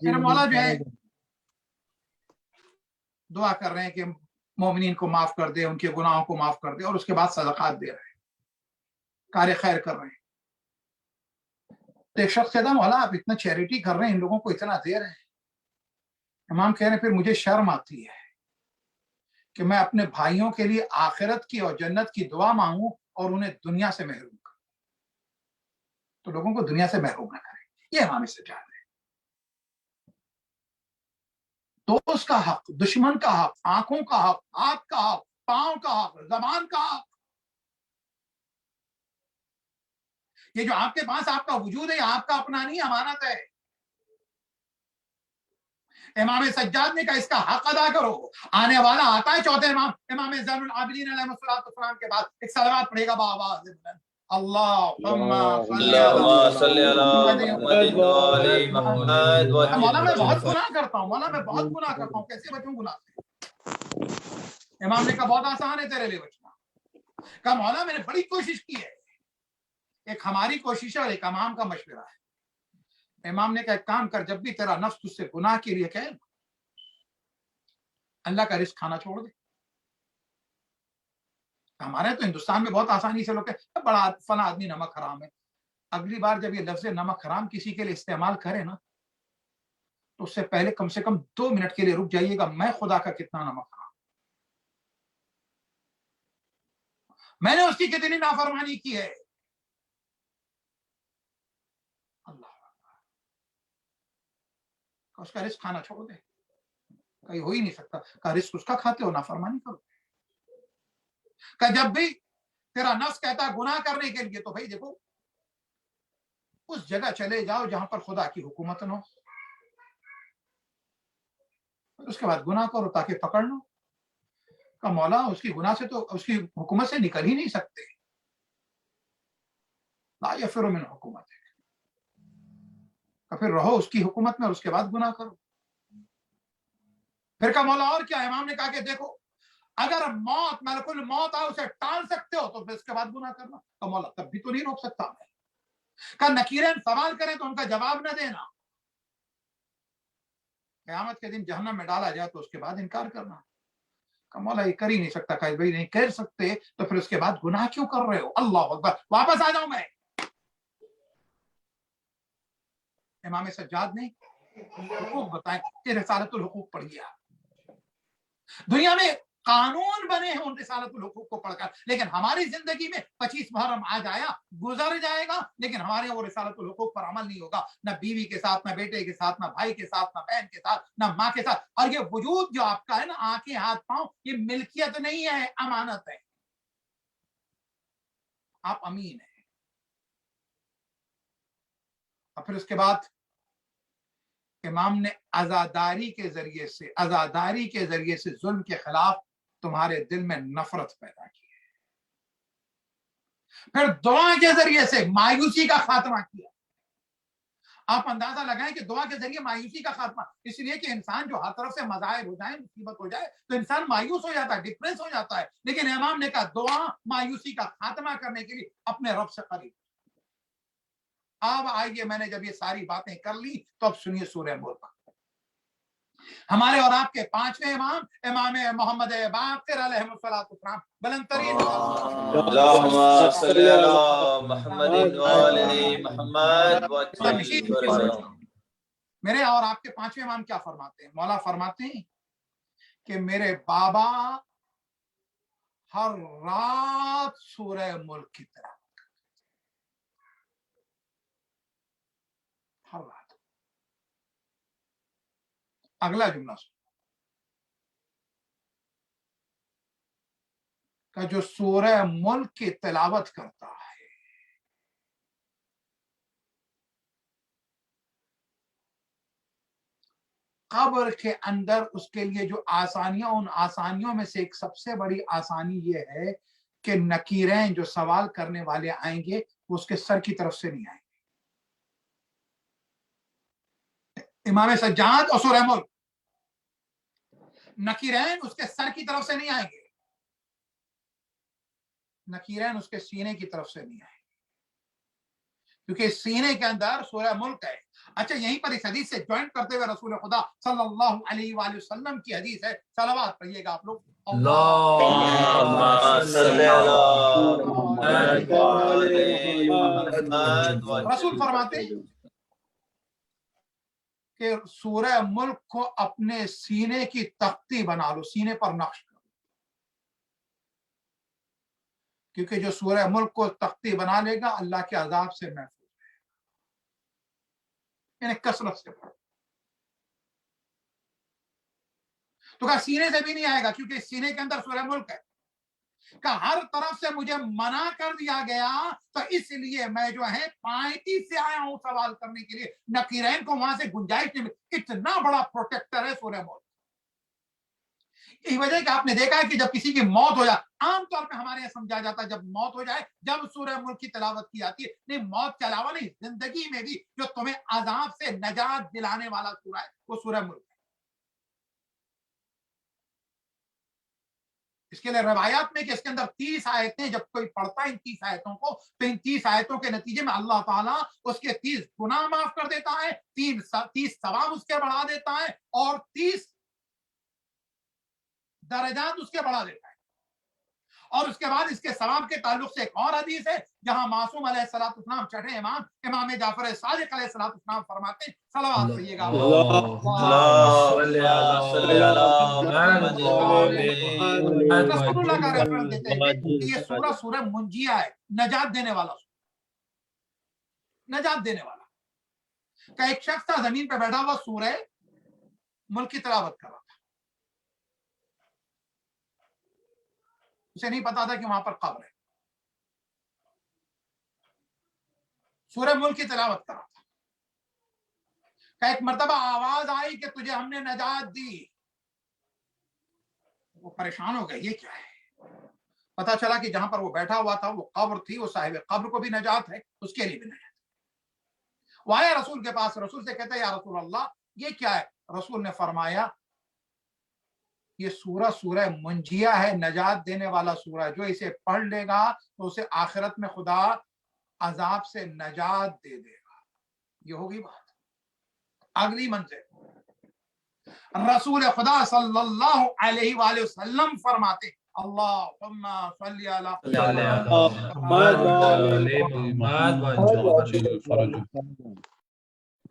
मेरे मौला जो है दुआ कर रहे हैं कि मोमिनीन को माफ कर दे, उनके गुनाहों को माफ कर दे, और उसके बाद सदकात दे रहे हैं, कार्य खैर कर रहे हैं। तो एक शख्स कहता मौला आप इतना चैरिटी कर रहे हैं, इन लोगों को इतना दे रहे हैं। इमाम कह रहे हैं फिर मुझे शर्म आती है कि मैं अपने भाइयों के लिए आखिरत की और जन्नत की दुआ मांगूं और उन्हें दुनिया से महरूम करूं। तो लोगों को दुनिया से महरूम ना करें, ये इमाम सज्जाद है। दोस्त का हक, दुश्मन का हक, आंखों का हक, हाथ का हक, पांव का हक, जबान का हक, ये जो आपके पास आपका वजूद है, आपका अपना नहीं, अमानत है। इमाम सज्जाद ने कहा इसका हक अदा करो। आने वाला आता है चौथे इमाम ज़ैनुल आबिदीन अलैहिस्सलाम के बाद एक सलावत पढ़ेगा बाबा मौला मैं बहुत गुनाह करता हूँ, मौला मैं बहुत गुनाह करता हूँ, कैसे बचूं गुनाह से। इमाम ने कहा बहुत आसान है तेरे लिए बचना। कहा मौला मैंने बड़ी कोशिश की है। एक हमारी कोशिश है और एक इमाम का मशवरा है। इमाम ने कहा काम कर, जब भी तेरा नफ्स तुझसे गुनाह के लिए कहे, अल्लाह का रिस्क खाना छोड़ दे। हमारे तो हिंदुस्तान में बहुत आसानी से लोग कहते बड़ा फला आदमी नमक हराम है। अगली बार जब ये लफ्ज़ नमक हराम किसी के लिए इस्तेमाल करे ना, तो उससे पहले कम से कम 2 मिनट के लिए रुक जाइएगा, मैं खुदा का कितना नमक हराम, मैंने उसकी कितनी नाफरमानी की है। अल्लाह, उसका रिस्क खाना छोड़ दे, कहीं हो ही नहीं सकता। का रिस्क उसका खाते हो, नाफरमानी करो। का जब भी तेरा नफ्स कहता है गुनाह करने के लिए, तो भाई देखो उस जगह चले जाओ जहां पर खुदा की हुकूमत न हो, उसके बाद गुनाह करो ताकि पकड़ लो। का मौला उसकी गुनाह से तो, उसकी हुकूमत से निकल ही नहीं सकते। ला यफिरु मिन हुकूमत, फिर रहो उसकी हुकूमत में और उसके बाद गुनाह करो। फिर का मौला और क्या। इमाम ने कहा कि देखो अगर मौत, मलकुल मौत आए, उसे टाल सकते हो तो फिर इसके बाद गुनाह करना। तो मौला तब भी तो नहीं रोक सकता मैं। का नकीरन सवाल करें तो उनका जवाब न देना, क़यामत के दिन जहन्नम में डाला जाए तो उसके बाद इनकार करना। का मौला ये कर ही नहीं सकता। कहा भाई नहीं कर सकते तो फिर उसके बाद गुनाह क्यों कर रहे हो। अल्लाह अकबर, वापस आ जाऊं मैं। इमाम सज्जाद ने हुकूक बताए कि रिसालतुल हुकूक पढ़िए। दुनिया में कानून बने हैं उन रिसालतुल हुकूक को पढ़कर, लेकिन हमारी जिंदगी में 25 मुहर्रम आज आया गुजर जाएगा, लेकिन हमारे वो रिसालतुल हुकूक पर अमल नहीं होगा, ना बीवी के साथ, ना बेटे के साथ, ना भाई के साथ, ना बहन के साथ, ना माँ के साथ। और ये वजूद जो आपका है ना, आंखें हाथ पांव, ये मिल्कियत नहीं है, अमानत है, आप अमीन है। और फिर उसके बाद इमाम ने आजादारी के जरिए से जुल्म के खिलाफ तुम्हारे दिल में नफरत पैदा की है। फिर दुआ के जरिए से मायूसी का खात्मा किया। आप अंदाजा लगाएं कि दुआ के जरिए मायूसी का खात्मा, इसलिए कि इंसान जो हर तरफ से मज़ाहिर हो जाए, मुसीबत हो जाए, तो इंसान मायूस हो जाता है, डिप्रेस हो जाता है। लेकिन इमाम ने कहा दुआ मायूसी का खात्मा करने के लिए अपने रब से करीब। अब आइए, मैंने जब ये सारी बातें कर ली तो अब सुनिए सूरह मुल्क। हमारे और आपके पांचवें इमाम, इमाम मोहम्मद बाक़िर अलैहिस्सलातु वस्सलाम, बुलंदतरीन मेरे और आपके पांचवें इमाम क्या फरमाते हैं? मौला फरमाते हैं कि मेरे बाबा हर रात सूरह मुल्क की तरह, हर रात। अगला जुमला सुन का, जो सूरह मुल्क की तिलावत करता है कब्र के अंदर उसके लिए जो आसानियां, उन आसानियों में से एक सबसे बड़ी आसानी ये है कि नकीरें जो सवाल करने वाले आएंगे वो उसके सर की तरफ से नहीं आएंगे। इमाम सज्जाद और सूरह मुल्क, नकीरें उसके सर की तरफ से नहीं आएंगे, नकीरें उसके सीने की तरफ से नहीं आएंगे, क्योंकि सीने के अंदर सूरह मुल्क है। अच्छा, यहीं पर इस हदीस से ज्वाइन करते हुए रसूल खुदा सल्लल्लाहु अलैहि वसल्लम की हदीस है, सलावत पढ़िएगा आप लोग। रसूल फरमाते हैं कि सूरह मुल्क को अपने सीने की तख्ती बना लो, सीने पर नक्श करो, क्योंकि जो सूरह मुल्क को तख्ती बना लेगा अल्लाह के अजाब से महफूज रहेगा। इन्हें कसरत से पढ़ो। तो कहा सीने से भी नहीं आएगा, क्योंकि सीने के अंदर सूरह मुल्क है। का हर तरफ से मुझे मना कर दिया गया, तो इसलिए मैं जो है पायती से आया हूं सवाल करने के लिए। नकीरैन को वहां से गुंजाइश नहीं मिली। इतना बड़ा प्रोटेक्टर है सूरह मुल्क। इस वजह कि आपने देखा है कि जब किसी की मौत हो जाए, आमतौर पे हमारे यहाँ समझा जाता है जब मौत हो जाए जब सूरह मुल्क की तिलावत की जाती है। नहीं, मौत के अलावा नहीं, जिंदगी में भी जो तुम्हें अजाब से नजात दिलाने वाला सूरह है वो सूरह मुल्क है। इसके लिए रवायात में कि इसके अंदर 30 आयतें, जब कोई पढ़ता है इन 30 आयतों को, तो इन 30 आयतों के नतीजे में अल्लाह ताला उसके 30 गुनाह माफ कर देता है, 30 सवाब उसके बढ़ा देता है और 30 दर्जात उसके बढ़ा देता है। और उसके बाद इसके सवाब के ताल्लुक से एक और हदीस है जहां मासूम अलैहिस्सलाम छठे इमाम इमाम जाफर सादिक अलैहिस्सलाम फरमाते हैं, सलावत पढ़िएगा। रसूलुल्लाह का रेफरेंस देते हैं कि ये सूरह सूरह मुंजिया है, नजात देने वाला, नजात देने वाला। का एक शख्स था जमीन पे बैठा हुआ सूरह मुल्क की तिलावत कर रहा था। उसे नहीं पता था कि वहां पर कब्र है। सूरह मुल्क की तिलावत कर रहा था। का एक मर्तबा आवाज आई कि तुझे हमने नजात दी। वो परेशान हो गए, ये क्या है। पता चला कि जहां पर वो बैठा हुआ था वो कब्र थी, वो साहिब कब्र को भी नजात है, उसके लिए भी नजात। वो आया रसूल के पास, रसूल से कहता है या रसूल अल्लाह ये क्या है। रसूल ने फरमाया ये सूरह सूरह मुंजिया है, नजात देने वाला सूरह। जो इसे पढ़ लेगा तो उसे आखिरत में खुदा अजाब से नजात दे देगा। ये होगी बात। अगली मंजिल रसूल खुदा सल्लल्लाहु अलैहि वसल्लम फरमाते अल्लाहुम्मा सल्ली अला।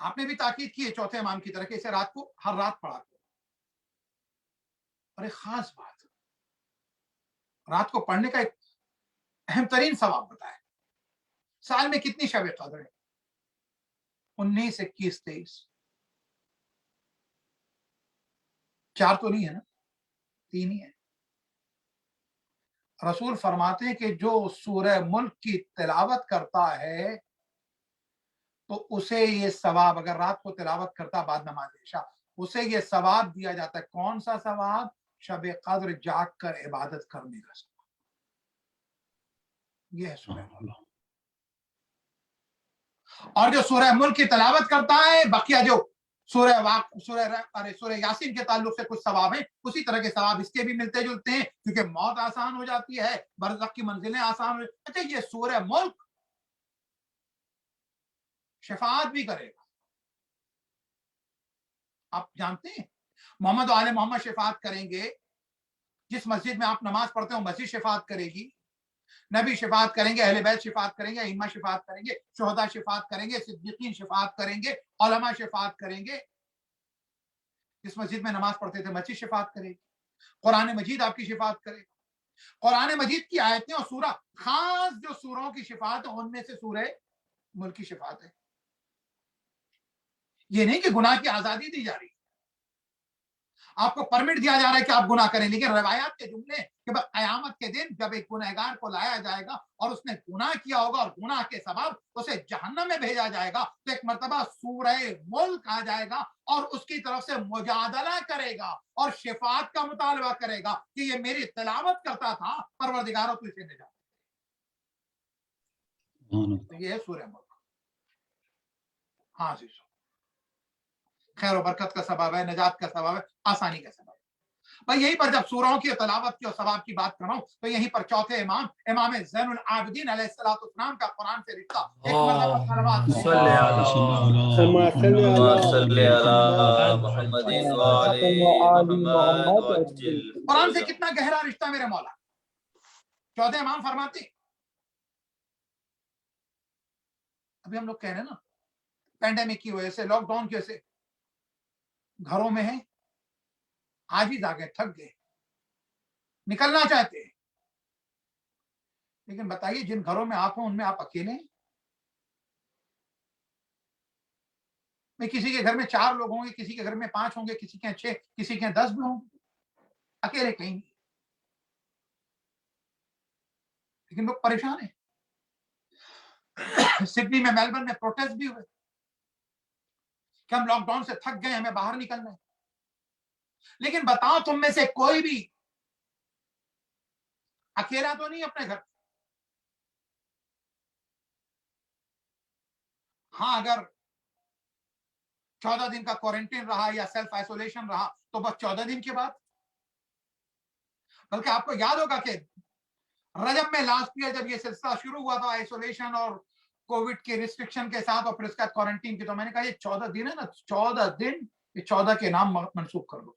आपने भी ताकीद की है चौथे इमाम की तरह कि इसे रात को हर रात पढ़ा करो। और एक खास बात, रात को पढ़ने का एक अहम तरीन सवाब बताया। साल में कितनी शब कदर है? 19, 21, 23, 4 तो नहीं है ना, 3 ही है। रसूल फरमाते हैं कि जो सूरह मुल्क की तिलावत करता है तो उसे ये सवाब, अगर रात को तिलावत करता बाद नमाज इशा, उसे ये सवाब दिया जाता है। कौन सा सवाब? शब कद्र जाग कर इबादत करने का सवाब। ये है सूरह मुल्क। और जो सूरह मुल्क की तिलावत करता है, बकिया जो सूरह यासीन के ताल्लुक से कुछ सवाब है, उसी तरह के सवाब इसके भी मिलते जुलते हैं, क्योंकि मौत आसान हो जाती है, बरज़ख की मंजिलें आसान हो। अच्छा, ये सूरह मुल्क शफाअत भी करेगा। आप जानते हैं मोहम्मद और आले मोहम्मद शफाअत करेंगे। जिस मस्जिद में आप नमाज पढ़ते हो मस्जिद शफाअत करेगी, नबी शफाअत करेंगे, अहले बैत शफाअत करेंगे, इमाम शफाअत करेंगे, शुहदा शफाअत करेंगे, सिद्दीकीन शफाअत करेंगे, उलमा शफाअत करेंगे। जिस मस्जिद में नमाज पढ़ते थे मस्जिद शफाअत करेगी। कुरान मजीद आपकी शफाअत करेगा। कुरान मजीद की आयतें और सूरा, खास जो सूरों की शफाअत है उनमें से सूरह मुल्क की शफाअत है। ये नहीं कि गुनाह की आजादी दी जा रही है, आपको परमिट दिया जा रहा है कि आप गुनाह करें, लेकिन रवायात के जुमले कि कयामत के दिन जब एक गुनहगार को लाया जाएगा और उसने गुनाह किया होगा और गुनाह के सबब उसे जहन्नम में भेजा जाएगा, तो एक मर्तबा सूरह मुल्क आ जाएगा और उसकी तरफ से मुजादला करेगा और शिफात का मुतालबा करेगा कि ये मेरी तिलावत करता था, परवरदिगारो तू इसे निजात। तो ये है सूरह मुल्क। हाँ जी, खैर और बरकत का सबब है, नजात का सबब है, आसानी का सबब है। भाई यहीं पर जब सूरों की तलावत की और सवाब की बात कर रहा हूं तो यहीं पर चौथे इमाम इमाम ज़ैनुल आबिदीन अलैहिस्सलाम का कुरान से रिश्ता एक मर्तबा सलवात कुरान से कितना गहरा रिश्ता मेरे मौला। चौथे इमाम फरमाते, अभी हम लोग कह रहे हैं ना पैंडेमिक की वजह से, लॉकडाउन की वजह से घरों में है, आजिज आ गए, थक गए, निकलना चाहते हैं। लेकिन बताइए जिन घरों में आप हो उनमें आप अकेले हैं। मैं किसी के घर में 4 लोग होंगे, किसी के घर में 5 होंगे, किसी के 6, किसी के 10 भी होंगे, अकेले कहीं नहीं। लेकिन लोग परेशान हैं। सिडनी में, मेलबर्न में प्रोटेस्ट भी हुए कि हम लॉकडाउन से थक गए, हमें बाहर निकलना है। लेकिन बताओ तुम में से कोई भी अकेला तो नहीं अपने घर। हाँ, अगर 14 दिन का क्वारंटाइन रहा या सेल्फ आइसोलेशन रहा तो बस 14 दिन के बाद। बल्कि आपको याद होगा कि रजब में लास्ट ईयर जब ये सिलसिला शुरू हुआ था आइसोलेशन और कोविड के रिस्ट्रिक्शन के साथ और फिर इसका क्वारंटीन की, तो मैंने कहा ये 14 दिन है ना, 14 दिन, ये 14 के नाम मंसूब कर लो।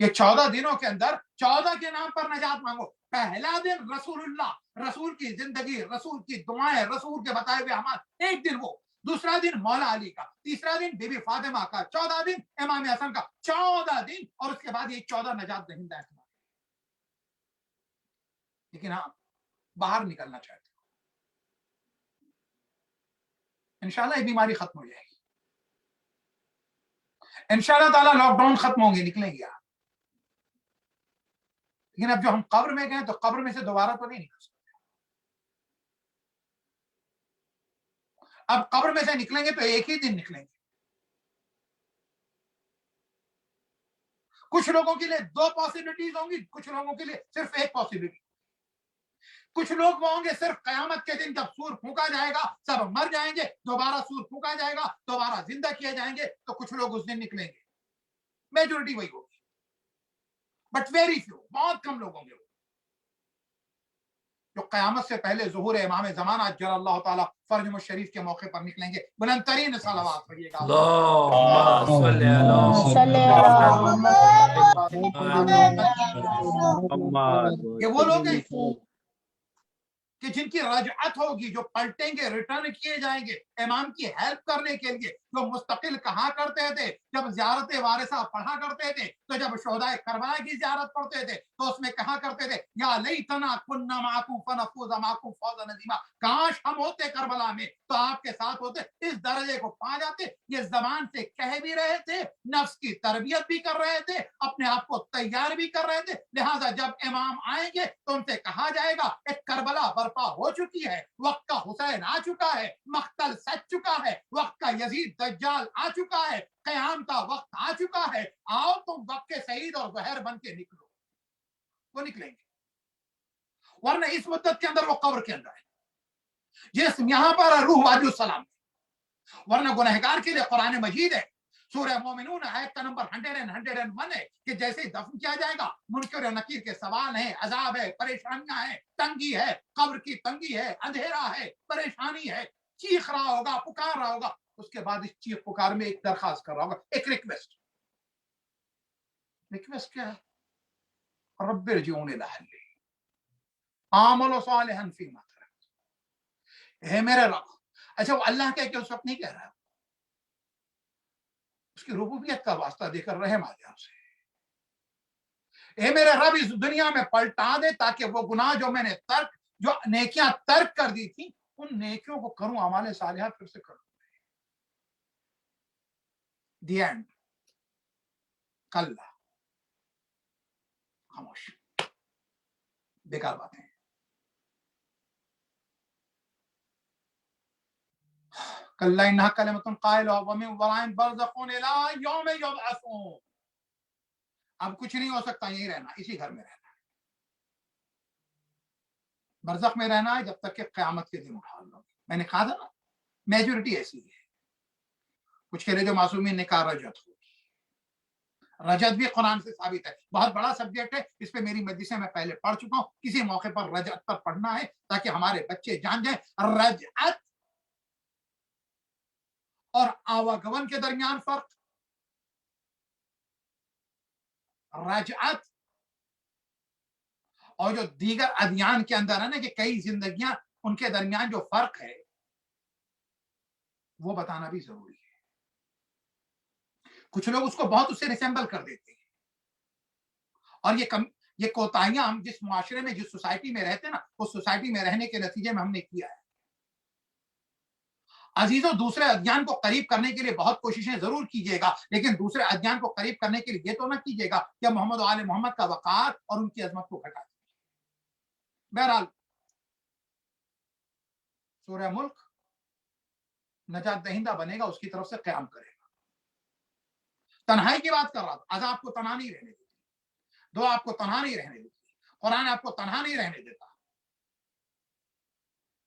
ये 14 दिनों के अंदर 14 के नाम पर नजात मांगो। पहला दिन रसूलुल्लाह, रसूल की जिंदगी, रसूल की दुआएं, रसूल के बताए हुए अमाल, एक दिन वो। दूसरा दिन मौला अली का, तीसरा दिन बीबी फातिमा का, 14 दिन इमाम हसन का, 14 दिन, और उसके बाद ये 14 नजात दहिंदा है। लेकिन हाँ, बाहर निकलना चाहते हो, इंशाल्लाह ये बीमारी खत्म हो जाएगी, इंशाल्लाह ताला लॉकडाउन खत्म होंगे, निकलेंगे आप। लेकिन अब जो हम कब्र में गए तो कब्र में से दोबारा तो नहीं निकल सकते। अब कब्र में से निकलेंगे तो एक ही दिन निकलेंगे। कुछ लोगों के लिए 2 पॉसिबिलिटीज होंगी, कुछ लोगों के लिए सिर्फ एक पॉसिबिलिटी। कुछ लोग वो होंगे सिर्फ कयामत के दिन जब सूर फूंका जाएगा, सब मर जाएंगे, दोबारा सूर फूंका जाएगा, दोबारा जिंदा किए जाएंगे, तो कुछ लोग उस दिन निकलेंगे। मेजोरिटी वही होगी, बट वेरी फ्यू, बहुत कम लोग होंगे जो कयामत से पहले ज़ुहूर इमाम ज़माना अज्जलल्लाहु ताला फर्ज शरीफ के मौके पर निकलेंगे। बुलंद तरीन सलावत पढ़िएगा। ये वो लोग हैं کہ جن کی رجعت ہوگی, جو پلٹیں گے, ریٹرن کیے جائیں گے امام کی ہیلپ کرنے کے لیے, جو مستقل کہا کرتے تھے جب زیارت وارثہ پڑھا کرتے تھے, تو جب شہداء کربلا کی زیارت پڑھتے تھے تو اس میں کہا کرتے تھے یا لیتنا کنا معکم فنفوز معکم فوزا عظیما, کاش ہم ہوتے کربلا میں تو آپ کے ساتھ ہوتے, اس درجے کو پا جاتے. یہ زبان سے کہہ بھی رہے تھے, نفس کی تربیت بھی کر رہے تھے, اپنے آپ کو تیار بھی کر رہے تھے. لہٰذا جب امام آئیں گے تو ان سے کہا جائے گا ایک کربلا برپا ہو چکی ہے, وقت کا حسین آ چکا ہے, مقتل سچ چکا ہے, وقت کا یزید دجال آ چکا ہے, قیام کا وقت آ چکا ہے, آؤ تم وقت کے شہید اور زہر بن کے نکلو. وہ نکلیں گے, ورنہ اس مدت کے اندر وہ قبر کے اندر ہے. جس یہاں پر روح وادی السلام, ورنہ گنہگار کے لیے قرآن مجید ہے. سورہ مومنون آیت کا نمبر 101 ہے کہ جیسے دفن کیا جائے گا, منکر و نکیر کے سوال ہیں, عذاب ہے, پریشانیاں ہیں, تنگی ہے, قبر کی تنگی ہے, اندھیرا ہے, پریشانی ہے, چیخ رہا ہوگا, پکار رہا ہوگا. اس کے بعد اس چیخ پکار میں ایک درخواست کر رہا ہوگا, ایک ریکویسٹ. ریکویسٹ کیا ہے؟ رب ارجعون لعلی اعمل صالحا فیما ترکت. اے میرے رب. اچھا وہ اللہ کہہ کے اس وقت نہیں کہہ رہا, اس کی ربوبیت کا واسطہ دے کر رحم آ جائے اسے. اے میرے رب اس دنیا میں پلٹا دے تاکہ وہ گناہ جو میں نے جو نیکیاں ترک کر دی تھی, ان نیکیوں کو کروں, اعمال صالحہ پھر سے کروں. The end. کلا, خاموش, بیکار باتیں. کلا انہا کلمۃ قائلها ومن ورائہم برزخ الی یوم یبعثون. اب کچھ نہیں ہو سکتا, یہیں رہنا, اسی گھر میں رہنا ہے, برزخ میں رہنا ہے جب تک کہ قیامت کے دن اٹھا لو. میں نے کہا تھا نا, میجورٹی ایسی ہے. کچھ کہہ رہے جو معصومین نے کہا رجعت ہو, رجعت بھی قرآن سے ثابت ہے. بہت بڑا سبجیکٹ ہے, اس پہ میری مجلسیں میں پہلے پڑھ چکا ہوں. کسی موقع پر رجعت پر پڑھنا ہے تاکہ ہمارے بچے جان جائیں رجعت اور آواگمن کے درمیان فرق, رجعت اور جو دیگر ادیان کے اندر ہے نا کہ کئی زندگیاں, ان کے درمیان جو فرق ہے وہ بتانا بھی ضروری ہے. کچھ لوگ اس کو بہت اس سے ریسمبل کر دیتے ہیں, اور یہ کوتاہیاں ہم جس معاشرے میں, جس سوسائٹی میں رہتے ہیں نا, اس سوسائٹی میں رہنے کے نتیجے میں ہم نے کیا ہے. عزیزوں, دوسرے ادیان کو قریب کرنے کے لیے بہت کوششیں ضرور کیجیے گا, لیکن دوسرے ادیان کو قریب کرنے کے لیے یہ تو نہ کیجیے گا کہ محمد و آل محمد کا وقار اور ان کی عظمت کو گھٹا دیجیے. بہرحال سورہ ملک نجات دہندہ بنے گا, اس کی طرف سے قیام کرے گا. تنہائی کی بات کر رہا تھا, عذاب کو تنہا نہیں رہنے دیتی, دعا آپ کو تنہا نہیں رہنے دیتی, قرآن آپ کو تنہا نہیں رہنے دیتا.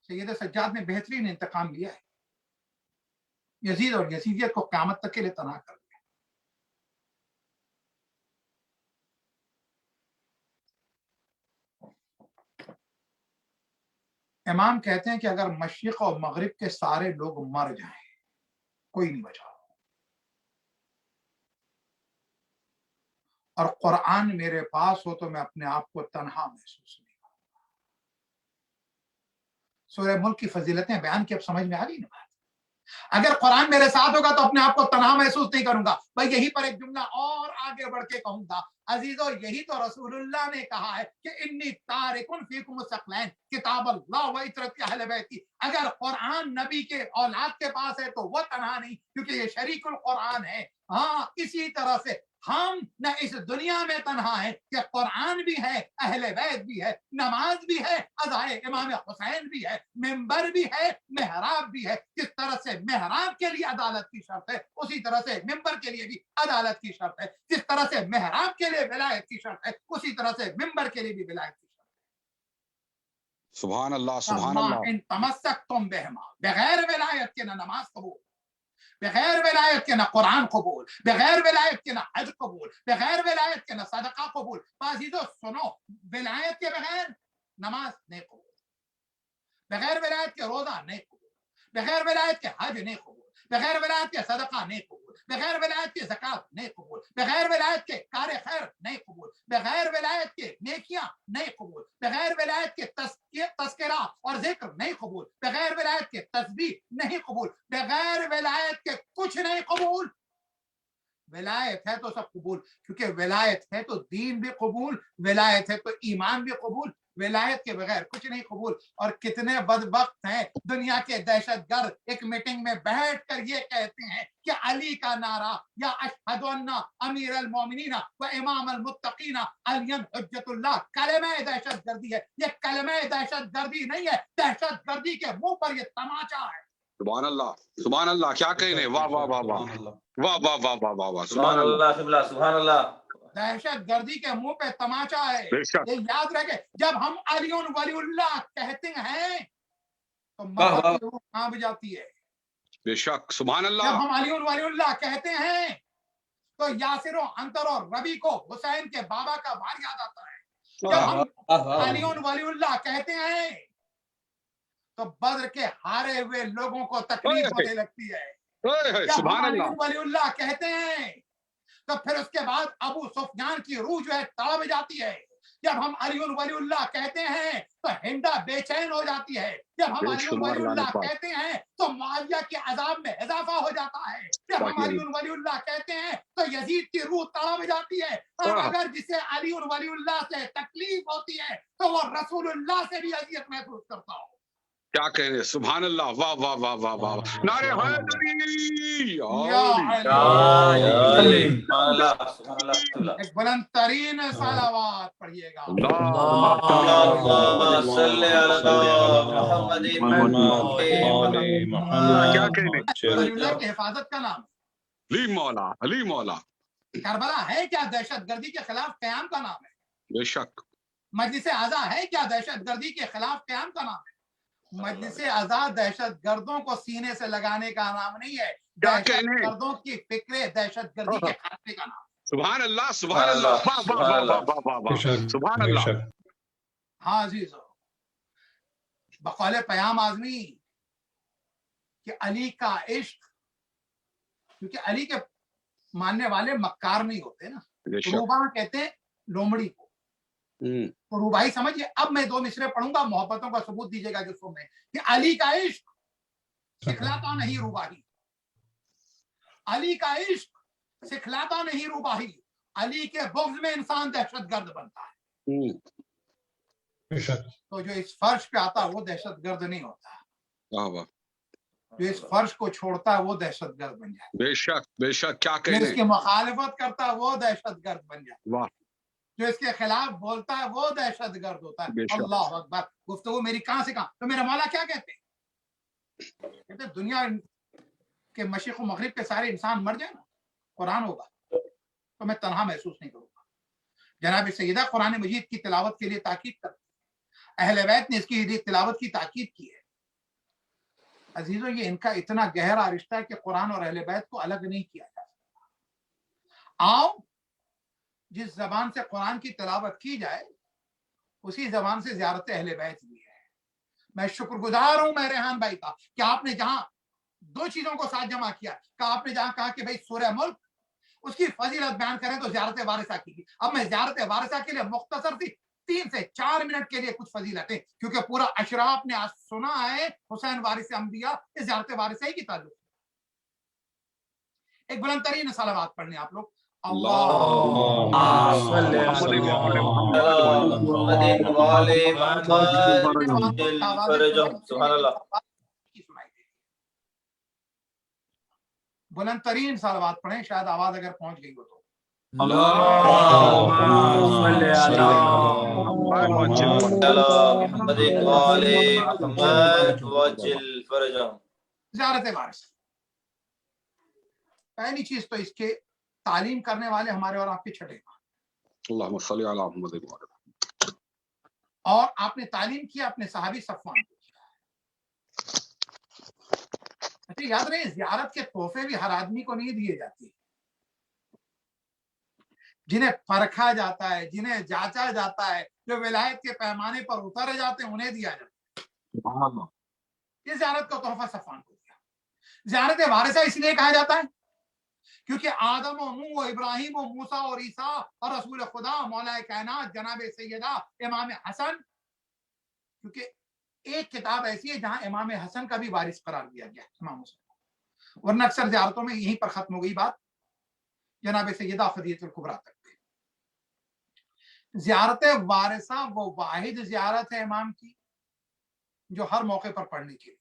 سید سجاد نے بہترین انتقام لیا ہے, یزید اور یزیدیت کو قیامت تک کے لیے تنہا کر دیا. امام کہتے ہیں کہ اگر مشرق اور مغرب کے سارے لوگ مر جائیں, کوئی نہیں بچا, اور قرآن میرے پاس ہو تو میں اپنے آپ کو تنہا محسوس نہیں کروں گا. سورہ ملک کی فضیلتیں بیان کی اب سمجھ میں آ رہی نا بات. اگر قرآن میرے ساتھ ہوگا تو اپنے آپ کو تنہا محسوس نہیں کروں گا. بھائی یہی پر ایک جملہ اور آگے بڑھ کے کہوں گا, عزیزو یہی تو رسول اللہ نے کہا ہے کہ انی تارکن فیکم الثقلین کتاب اللہ و عترت اہل بیتی. اگر قرآن نبی کے اولاد کے پاس ہے تو وہ تنہا نہیں, کیونکہ یہ شریک القرآن ہے. ہاں اسی طرح سے ہم نہ اس دنیا میں تنہا ہے کہ قرآن بھی ہے, اہل بیت بھی ہے, نماز بھی ہے, ادائے امام حسین بھی ہے, ممبر بھی ہے, محراب بھی ہے. جس طرح سے محراب کے لیے عدالت کی شرط ہے, اسی طرح سے ممبر کے لیے بھی عدالت کی شرط ہے. جس طرح سے محراب کے لیے ولایت کی شرط ہے, اسی طرح سے ممبر کے لیے بھی ولایت کی شرط ہے.
سبحان اللہ, سبحان اللہ.
ان تمسکتم بہما, بغیر ولایت کے نہ نماز قبول, بغیر ولایت کے نہ قرآن قبول, بغیر ولایت کے نہ حج قبول, بغیر ولایت کے نہ صدقہ قبول. عزیزو سنو, ولایت کے بغیر نماز نہیں قبول, بغیر ولایت کے روزہ نہیں قبول, بغیر ولایت کے حج نہیں قبول, بغیر ولایت کے صدقہ نہیں قبول, بغیر ولایت کے زکات نہیں قبول، بغیر ولایت کے کار خیر نہیں قبول، بغیر ولایت کے نیکیاں نہیں قبول، بغیر ولایت کے تذکرہ اور ذکر نہیں قبول، بغیر ولایت کے تسبیح نہیں قبول، بغیر ولایت کے کچھ نہیں قبول۔ ولایت ہے تو سب قبول، کیونکہ ولایت ہے تو دین بھی قبول، ولایت ہے تو ایمان بھی قبول، ولایت کے بغیر کچھ نہیں قبول۔ اور کتنے بدبخت ہیں دنیا کے دہشت گرد ایک میٹنگ میں بیٹھ کر یہ کہتے ہیں کہ علی کا نعرہ یا اشہد ان امیر المومنین و امام المتقین علی حجت اللہ کلمہ دہشت گردی ہے۔ یہ کلمہ دہشت گردی نہیں ہے، دہشت گردی کے منہ پر یہ تماچا ہے۔
سبحان اللہ، سبحان اللہ، کیا کہنے، واہ واہ واہ واہ واہ واہ واہ واہ واہ واہ،
سبحان اللہ، سبحان اللہ۔
دہشت گردی کے منہ پہ تماچا ہے۔
بے شک،
یہ یاد رکھے، جب ہم علی ولی اللہ کہتے ہیں تو محبت کی روح کانپ جاتی ہے۔
بے شک، سبحان
جب
اللہ،
ہم علی ولی اللہ کہتے ہیں تو یاسر و عنتر اور ربی کو حسین کے بابا کا بھار یاد آتا ہے۔ جب ہم علی ولی اللہ کہتے ہیں تو بدر کے ہارے ہوئے لوگوں کو تکلیف ہونے لگتی ہے۔ جب
سبحان
ہم علی
اللہ،
ولی اللہ کہتے ہیں تو پھر اس کے بعد ابو سفیان کی روح جو ہے تڑپ جاتی ہے۔ جب ہم علی ولی اللہ کہتے ہیں تو ہندا بے چین ہو جاتی ہے۔ جب ہم علی ولی اللہ کہتے ہیں تو معاویہ کے عذاب میں اضافہ ہو جاتا ہے۔ جب ہم علی ولی اللہ کہتے ہیں تو یزید کی روح تڑپ جاتی ہے۔ اور اگر جسے علی ولی اللہ سے تکلیف ہوتی ہے تو وہ رسول اللہ سے بھی اذیت محسوس کرتا ہو۔
کیا کہنے، سبحان اللہ، واہ واہ واہ واہ واہ، نعرہ حیدری
یا
علی،
علی۔
سبحان اللہ، سبحان اللہ۔
ایک بلند ترین صلوات پڑھیے گا۔
اللهم صل على محمد
کیا کہنے،
ولی اللہ کی حفاظت کا نام ہے۔
علی مولا، علی مولا،
کربلا ہے کیا دہشت گردی کے خلاف قیام کا نام ہے۔
بے شک،
مجلس اعضا ہے کیا دہشت گردی کے خلاف قیام کا نام ہے۔ مجلس اعضا دہشت گردوں کو سینے سے لگانے کا نام نہیں ہے، دہشت گردوں کی فکر دہشت گردی کے خاتمے کا نام۔
سبحان اللہ، سبحان اللہ، واہ واہ واہ واہ واہ واہ واہ، سبحان اللہ۔
ہاں عزیزو، بقول پیام اعظمی کہ علی کا عشق، کیونکہ علی کے ماننے والے مکار نہیں ہوتے نا،
بے شک،
روبا کہتے ہیں لومڑی کو۔ تو روبائی سمجھئے، اب میں 2 مصرے پڑھوں گا، محبتوں کا ثبوت دیجیے گا جس کو میں کہ علی کا عشق سکھلاتا نہیں روباہی، علی کا عشق سکھلاتا نہیں روباہی، علی کے بغض میں انسان دہشت گرد بنتا ہے۔ تو جو اس فرش پہ آتا وہ دہشت گرد نہیں ہوتا،
واہ واہ،
جو اس فرش کو چھوڑتا ہے وہ دہشت گرد بن جائے،
بے شک، بے شک، کیا
جو اس
کہنے،
کی مخالفت کرتا ہے وہ دہشت گرد بن جائے،
واہ،
جو اس کے خلاف بولتا ہے وہ دہشت گرد ہوتا
بے
ہے۔
شک،
اللہ اکبر، گفتگو میری کہاں سے کہاں۔ تو میرا مولا کیا کہتے ہیں؟ کہتے ہیں دنیا کے مشرق و مغرب کے سارے انسان مر جائیں نا، قرآن ہوگا تو میں تنہا محسوس نہیں کروں گا۔ جناب سیدہ قرآن مجید کی تلاوت کے لیے تاکید کرتی ہے، اہل بیت نے اس کی تلاوت کی تاکید کی ہے۔ عزیزوں، یہ ان کا اتنا گہرا رشتہ ہے کہ قرآن اور اہل بیت کو الگ نہیں کیا جا سکتا۔ آؤ جس زبان سے قرآن کی تلاوت کی جائے اسی زبان سے زیارت اہل بیت بھی ہے۔ میں شکر گزار ہوں میں ریحان بھائی کا کہ آپ نے جہاں 2 چیزوں کو ساتھ جمع کیا، کہ آپ نے جہاں کہا کہ بھائی سورہ ملک اس کی فضیلت بیان کریں تو زیارت وارثہ کی۔ اب میں زیارت وارثہ کے لیے مختصر سی 3 سے 4 منٹ کے لیے کچھ فضیلتیں، کیونکہ پورا اشراف نے آج سنا ہے حسین وارث انبیاء، اس زیارت وارثہ کی تعلق۔ ایک بلند ترین صلوات پڑھنے آپ لوگ،
اللهم صل على محمد وآل محمد فرجهم، سبحان اللہ۔
بلند ترین صلوات پڑھیں، شاید آواز اگر پہنچ گئی ہو تو۔
اللهم صل على محمد وآل محمد وجل فرجهم۔
زیارت وارث پہلی چیز تو اس کے تعلیم کرنے والے ہمارے اور آپ کے چھٹے ماں،
اللہم صلی علی محمد،
اور آپ نے تعلیم کیا اپنے صحابی صفوان کو کیا۔ اچھا یاد رہے، زیارت کے تحفے بھی ہر آدمی کو نہیں دیے جاتے، جنہیں پرکھا جاتا ہے، جنہیں جانچا جاتا ہے، جو ولایت کے پیمانے پر اتارے جاتے ہیں انہیں دیا جاتا ہے۔ یہ زیارت کا تحفہ صفوان کو دیا۔ زیارت وارثہ اس لیے کہا جاتا ہے क्योंकि आदम और नूह और इब्राहिम और मूसा और ईसा और रसूल खुदा मौला कायनात जनाब सैयदा इमाम हसन, क्योंकि एक किताब ऐसी है जहां इमाम हसन का भी वारिस करार दिया गया इमाम हुसैन को, वरना अक्सर ज़ियारतों में यहीं पर खत्म हो गई बात जनाब सैयदा खदीजतुल कुबरा तक। ज़ियारत वारिसा वो वाहिद ज़ियारत है इमाम की जो हर मौके पर पढ़ने के लिए,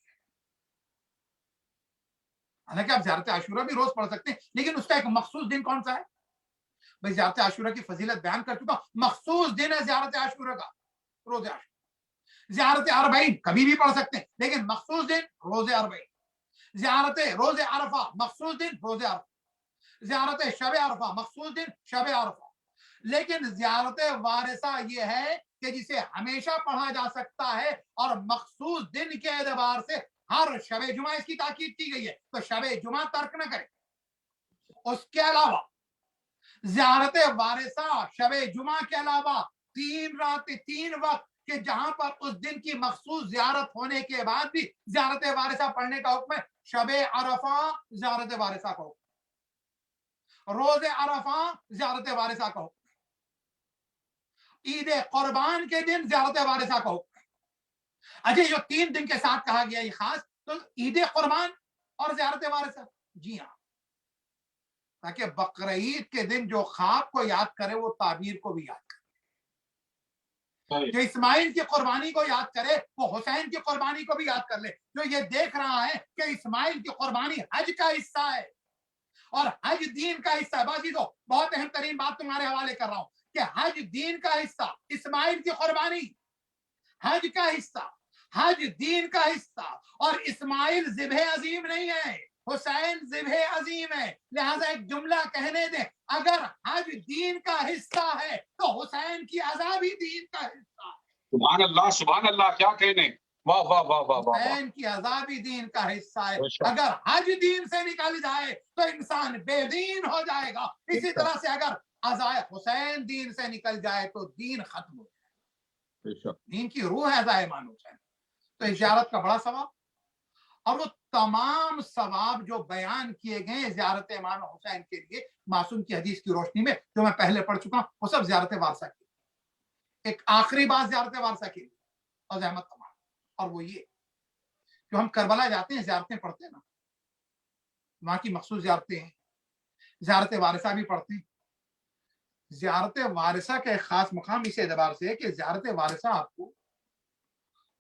हालांकि आप ज़ियारत आशूरा भी रोज पढ़ सकते हैं, लेकिन उसका एक मखसूस दिन कौन सा है? भाई ज़ियारत आशूरा की फजीलत बयान कर चुका, मखसूस दिन है ज़ियारत आशूरा का, रोज़े आशूरा। ज़ियारत अरबईन कभी भी पढ़ सकते हैं, लेकिन मखसूस दिन रोज़े अरबईन। ज़ियारत रोज़े अरफा मखसूस दिन रोज़े अरफा। ज़ियारत शब अरफा मखसूस दिन शब अरफा। लेकिन ज़ियारत वारिसा ये है कि जिसे हमेशा पढ़ा जा सकता है और मखसूस दिन के एतबार से हर शबे जुमा इसकी ताकीद की गई है, तो शबे जुमा तर्क न करें। उसके अलावा ज़ियारत वारिसा शबे जुमा के अलावा 3 रात 3 वक्त के जहां पर उस दिन की मखसूस ज़ियारत होने के बाद भी ज़ियारत वारिसा पढ़ने का हुक्म है। शबे अरफा ज़ियारत वारिसा का हुक्म, रोज़े अरफा ज़ियारत वारिसा का हुक्म, ईद कुर्बान के दिन ज़ियारत वारिसा का हुक्म। अच्छा, जो 3 दिन के साथ कहा गया ये खास, तो ईद कुर्बान और ज़ियारत वारिसा, जी हाँ, ताकि बकरीद के दिन जो ख्वाब को याद करे वो ताबीर को भी याद करे, जो इस्माइल की कुर्बानी को याद करे वो हुसैन की कुर्बानी को भी याद कर ले। जो ये देख रहा है कि इस्माइल की कुर्बानी हज का हिस्सा है और हज दीन का हिस्सा है, बाजी तो बहुत अहम तरीन बात तुम्हारे हवाले कर रहा हूं कि हज दीन का हिस्सा, इस्माइल की कुर्बानी हज का हिस्सा, हज दीन का हिस्सा, और इस्माइल ज़िब्हे अजीम नहीं है, हुसैन ज़िब्हे अजीम है। लिहाजा एक जुमला कहने दें, अगर हज दीन का हिस्सा है तो हुसैन की अज़ा भी दीन का हिस्सा है।
सुभान अल्लाह, क्या कहने, वाह वाह वाह वाह वाह।
हुसैन की अज़ा भी दीन का हिस्सा है। अगर हज दीन से निकल जाए तो इंसान बेदीन हो जाएगा, इसी तरह से अगर अज़ा हुसैन दीन से निकल जाए तो दीन खत्म हो जाए। दीन की रूह है अज़ा इमाम हुसैन। तो इस ज़ियारत का बड़ा सवाब, और वो तमाम सवाब जो बयान किए गए ज़ियारत इमाम हुसैन के लिए मासूम की हदीस की रोशनी में, जो मैं पहले पढ़ चुका हूं, वो सब ज़ियारत वारसा की। एक आखिरी बात ज़ियारत वारसा की और अहमद तमाम, और वो ये, जो हम करबला जाते हैं ज़ियारतें पढ़ते हैं ना, वहां की मखसूस ज़ियारतें हैं, ज़ियारत वारिसा भी पढ़ते हैं। ज़ियारत वारिसा का एक खास मुकाम इस एतबार से है कि ज़ियारत वारिसा आपको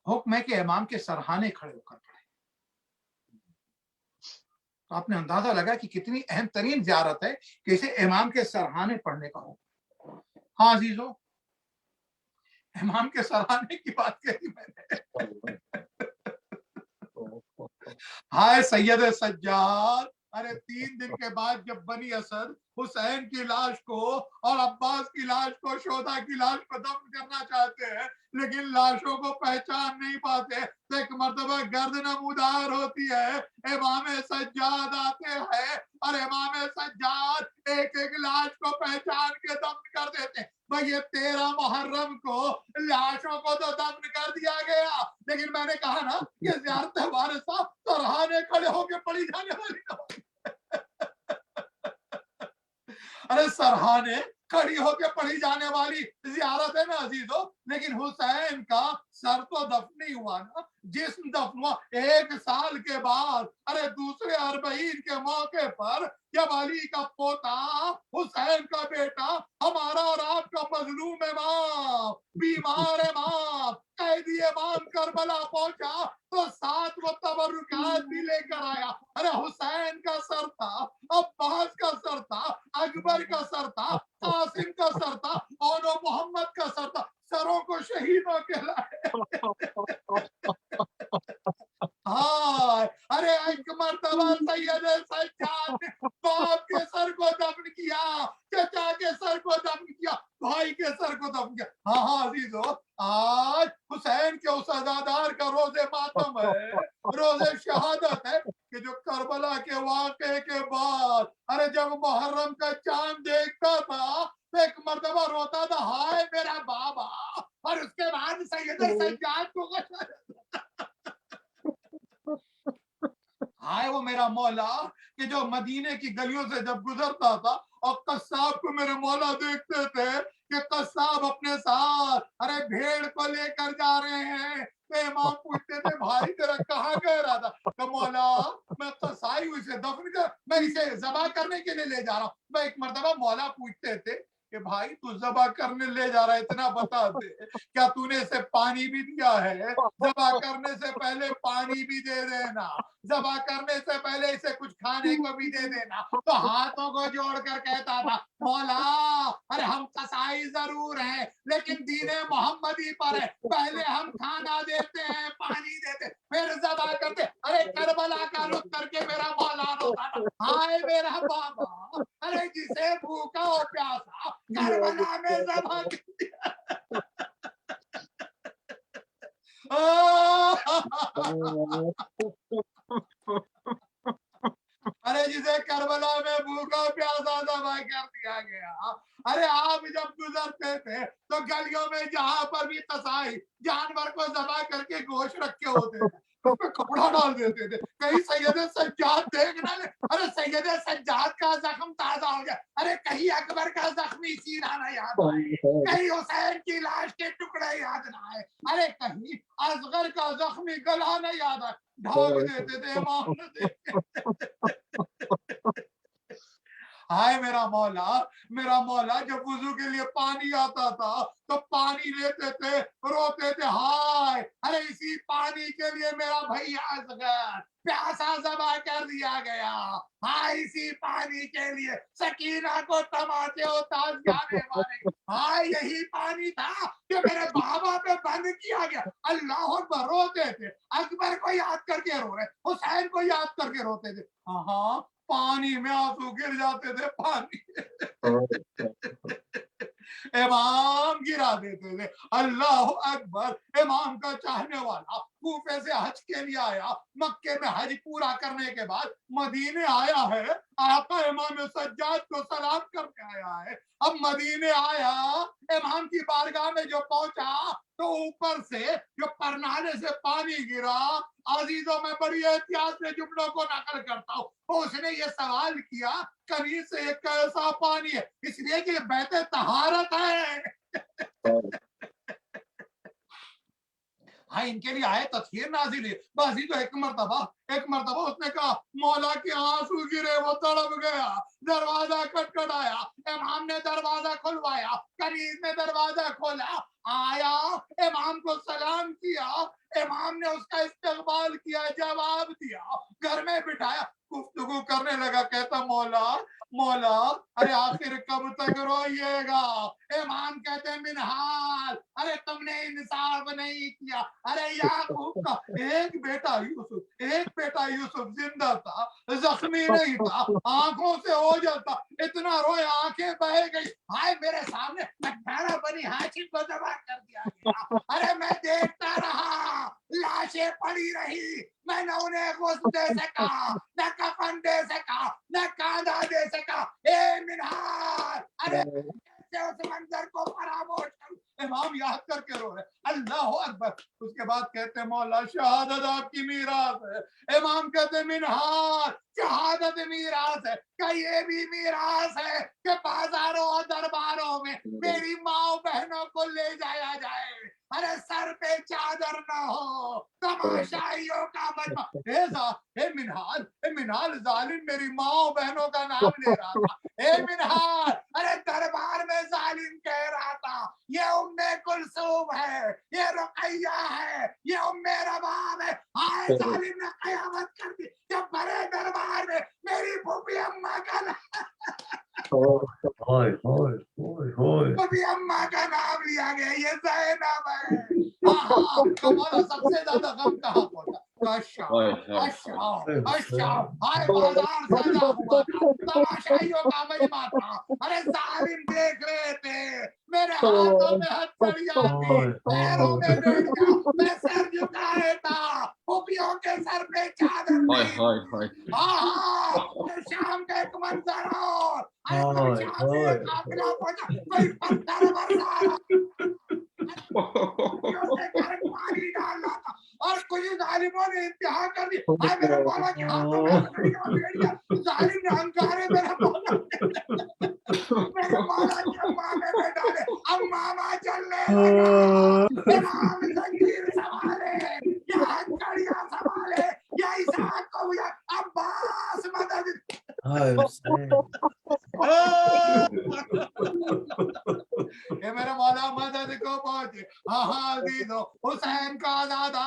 हुक्म है कि इमाम के सरहाने खड़े होकर पढ़े। तो आपने अंदाजा लगा कि कितनी अहम तरीन ज़ियारत है कि इसे इमाम के सरहाने पढ़ने का हुक्म। हाँ अजीजों, इमाम के सरहाने की बात कही मैंने। हाय सैयद सज्जाद, अरे 3 दिन के बाद जब बनी असद हुसैन की लाश को और अब्बास की लाश को, शोधा की लाश को दफन करना चाहते हैं, लेकिन लाशों को पहचान नहीं पाते, तो एक मर्तबा गर्द नमूदार होती है, इमाम सज्जाद आते हैं और इमाम सज्जाद एक एक लाश को पहचान के दफन कर देते हैं। भाई ये 13 मुहर्रम को लाशों को तो दफन कर दिया गया, लेकिन मैंने कहा ना कि ज़ियारत वारिसा सरहाने खड़े होके पढ़ी जाने वाली, अरे सरहाने खड़ी होके पढ़ी जाने वाली ज़ियारत है ना अजीजों। लेकिन हुसैन का सर तो दफन नहीं हुआ ना, जिस्म दफन हुआ 1 साल के बाद। अरे दूसरे अरबईन के मौके पर जब अली का पोता हुसैन का बेटा हमारा और आपका मजलूम इमाम, बीमार इमाम, कैदी इमाम करबला पहुंचा तो 7 वो तबरुकात भी लेकर आया। अरे हुसैन का सर था, अब्बास का सर था, अकबर का सर था, कासिम का सर था, और मोहम्मद का सर था। सरों को शहीदों के लाए। हाँ, अरे एक मर्तबा सैयद सज्जाद ने बाप के सर को दफन किया, चचा के सर को दफन किया, भाई के सर को दफन किया। हाँ हाँ अजीजों, आज हुसैन के उस अज़ादार का रोज़े मातम है, रोज़े शहादत है कि जो करबला के वाक़े के बाद, अरे जब मुहर्रम का चांद देखता था तो एक मर्तबा रोता था, हाय मेरा बाबा, और उसके बाद सैयद सज्जाद को हाय वो मेरा मौला کہ جو مدینے کی گلیوں سے جب گزرتا تھا اور قصاب کو میرے مولا دیکھتے تھے کہ قصاب اپنے ساتھ ارے بھیڑ کو لے کر جا رہے ہیں، تو امام پوچھتے تھے بھائی تیرا کہاں کہہ رہا تھا؟ تو مولا میں قصائی اسے دفن کر میں اسے ذبح کرنے کے لیے لے جا رہا ہوں۔ میں ایک مرتبہ مولا پوچھتے تھے کہ بھائی تو ذبح کرنے لے جا رہا ہے، اتنا بتا دے کیا تو نے اسے پانی بھی دیا ہے؟ ذبح کرنے سے پہلے پانی بھی دے دینا، ذبح کرنے سے پہلے اسے کچھ کھانے کو بھی دے دینا۔ تو ہاتھوں کو جوڑ کر کہتا تھا مولا ارے ہم قصائی ضرور ہیں لیکن دین محمدی پر ہے، پہلے ہم کھانا دیتے ہیں، پانی دیتے پھر ذبح کرتے۔ ارے کربلا کا رخ کر کے میرا مولا روتا تھا، ہائے میرا بابا ارے جسے بھوکا ہو پیاسا کربلا میں ذبح کر دیا۔ ارے جسے کربلا میں بھوکا پیاسا ذبح کر دیا گیا۔ ارے آپ جب گزرتے تھے تو گلیوں میں جہاں پر بھی قصائی جانور کو ذبح کر کے گوشت رکھے ہوتے تھے اس پہ کپڑا ڈال دیتے تھے، کہیں سید سجاد دیکھنا لے، ارے سید سجاد کا زخم تازہ ہو گیا، ارے کہیں اکبر کا زخمی سینہ نہ یاد آئے، کہیں حسین کی لاش کے ٹکڑے یاد نہ آئے، ارے کہیں اصغر کا زخمی گلا نہ یاد آئے، ڈھانک دیتے تھے امام نے دیکھ۔ ہائے میرا مولا جب وضو کے لیے پانی آتا تھا تو پانی لیتے تھے، روتے تھے ہائے ارے اسی پانی کے لیے میرا بھیا اصغر پیاسا ذبح کر دیا گیا، ہائے اسی پانی کے لیے سکینہ کو تماچے و تازیانے مارے، ہائے یہی پانی تھا کہ میرے بابا پہ بند کیا گیا۔ اللہ اکبر، روتے تھے، اکبر کو یاد کر کے رو رہے، حسین کو یاد کر کے روتے تھے، ہاں پانی میں آنسو گر جاتے تھے، پانی امام گرا دیتے تھے۔ اللہ اکبر، امام کا چاہنے والا کوفے سے حج کے لیے آیا، مکے میں حج پورا کرنے کے بعد مدینے آیا ہے، آقا امام سجاد کو سلام کرنے آیا ہے۔ اب مدینے آیا، امام کی بارگاہ میں جو پہنچا تو اوپر سے جو پرنالے سے پانی گرا۔ عزیزوں میں بڑی احتیاط سے جملوں کو نقل کرتا ہوں، اس نے یہ سوال کیا کنی سے یہ کیسا پانی ہے؟ اس لیے کہ یہ بیت طہارت ہے۔ ہاں ان کے لیے آئے تطہیر نازل ہے، بازی تو ایک مرتبہ اس نے کہا مولا کے آنسو گرے، وہ تڑپ گیا، دروازہ کھٹکھٹایا، امام نے دروازہ کھلوایا، کنیز نے دروازہ کھولا، آیا امام کو سلام کیا، امام نے اس کا استقبال کیا، جواب دیا، گھر میں بٹھایا، گفتگو کرنے لگا، کہتا مولا ارے آخر کب تک روئیے گا؟ امام کہتے منہال ارے تم نے انصاف نہیں کیا، ارے یعقوب کا ایک بیٹا یوسف زندہ تھا، زخمی نہیں تھا، آنکھوں سے اوجھل تھا، اتنا روئے آنکھیں بہہ گئی، ہائے میرے سامنے 18 بنی ہاشم کو ذبح کر دیا گیا، ارے میں دیکھتا رہا، لاشیں پڑی رہی، میں نہ انہیں غسل دے سکا، نہ کفن دے سکا، نہ کاندھا دے سکا، اے منہار ارے اس منظر کو فراموش کروں۔ امام یاد کر کے رو رہے، اللہ اکبر۔ اس کے بعد کہتے مولا شہادت آپ کی میراث ہے، امام کہتے منہار شہادت میراث ہے، کہ یہ بھی میراث ہے کہ بازاروں اور درباروں میں میری ماں بہنوں کو لے جایا جائے، ارے سر پہ چادر نہ ہو، تماشائیوں کا مجمع، اے منہال ظالم میری ماں بہنوں کا نام لے رہا تھا، اے منہال ارے دربار میں ظالم کہہ رہا تھا یہ ام کلثوم ہے، یہ رقیہ ہے، یہ ام رباب ہے، ہائے ظالم نے قیامت کر دی جب بڑے دربار میں میری پھوپھی اماں کا پھوپھی اماں کا نام لیا گیا، یہ زینب ہے۔ تو مولا سب سے زیادہ غم کہاں پہنچا؟ ہائے بازار سجا ہوا تھا، تماشائیوں کا مجمع تھا، ارے ظالم دیکھ رہے تھے، میرے ہاتھوں میں ہتھیلیاں تھی، پیروں میں بیڑیاں، میں سر جھکائے تھا، پھوپھیوں کے سر پہ چادر نہیں، شام کا ایک منظر اور شام میں ایک قافلہ پہنچا، کوئی پتھر برسا رہا، پانی ڈال رہا تھا، اور کچھ जालिमों ने इंतहा कर दी, हाय मेरे मौला के हाथों में हथकड़ी का भेड़िया, जालिम ने अंगारे मेरे मौला के मामे में डाले, अब मामा चलने लगा, इमाम जंजीर संभाले, या हथकड़ियां संभाले, या इसहाक को या अब्बास मदद। ये मेरे मौला मदद को पहुंचे। हाँ दीदो हुसैन का दादा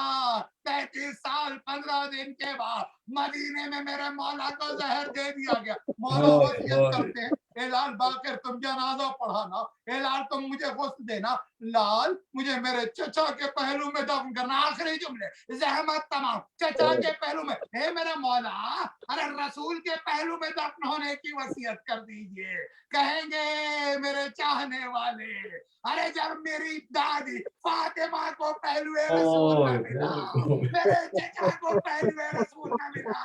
33 साल 15 दिन के बाद मदीने में मेरे मौला को जहर दे दिया गया। मौला वसीयत करते हैं, ए लाल बाकर तुम जनाजा पढ़ाना, ए लाल तुम मुझे गुस्ल देना, लाल मुझे मेरे चचा के पहलू में दफन करना। आखिरी जुमले जहमत तमाम चचा के पहलू में। हे मेरे मौला अरे रसूल के पहलू में दफन होने की वसीयत कर दीजिए। कहेंगे मेरे चाहने वाले, अरे जब मेरी दादी फातिमा को पहलुए रसूल में मिला, मेरे चचा को पहलुए रसूल में मिला,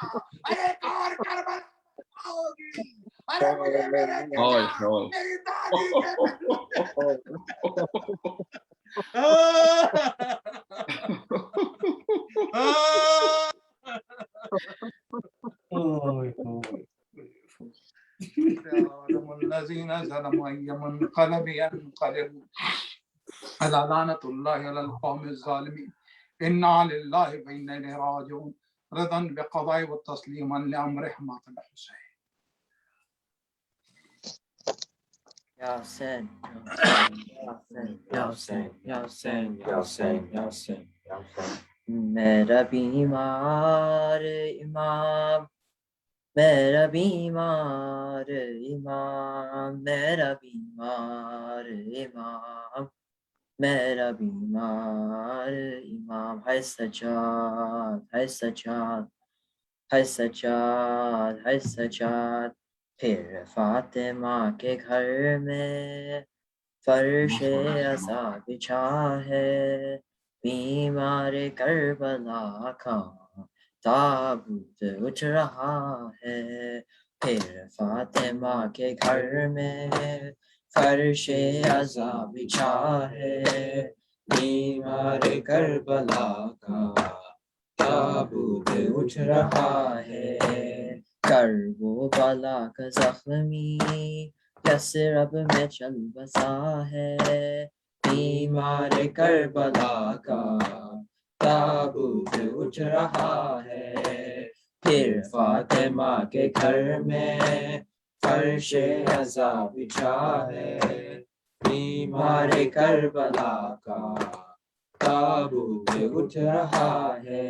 अरे एक और करबला होगी। अरे मुझे मेरे चचा मेरी दादी के الذين ظلموا أي منقلب ينقلبوا على لعنة الله على القوم الظالمين إنا لله وإنا إليه راجعون رضا بقضاء وتسليما لأمر حماة الحسين.
Ya Hussein, Ya Hussein, Ya Hussein, Ya Hussein, Ya Hussein, Ya Hussein. میرا بیمار امام، میرا بیمار امام، میرا بیمار امام، میرا بیمار امام، ہے سجاد، ہے سجاد، ہے سجاد، ہے سجاد. پھر فاطمہ کے گھر میں فرش عزا بچھا ہے، بیمار کربلا کا تابوت اٹھ رہا ہے. پھر فاطمہ کے گھر میں فرش عزا بچھا ہے، بیمار کربلا کا تابوت اٹھ رہا ہے. کرب و بلا کا زخمی یثرب میں چل بسا ہے، بیمار کربلا کا تابوت اٹھ رہا ہے. پھر فاطمہ کے گھر میں فرش عزا بچھا ہے، بیمار کربلا کا تابوت اٹھ رہا ہے.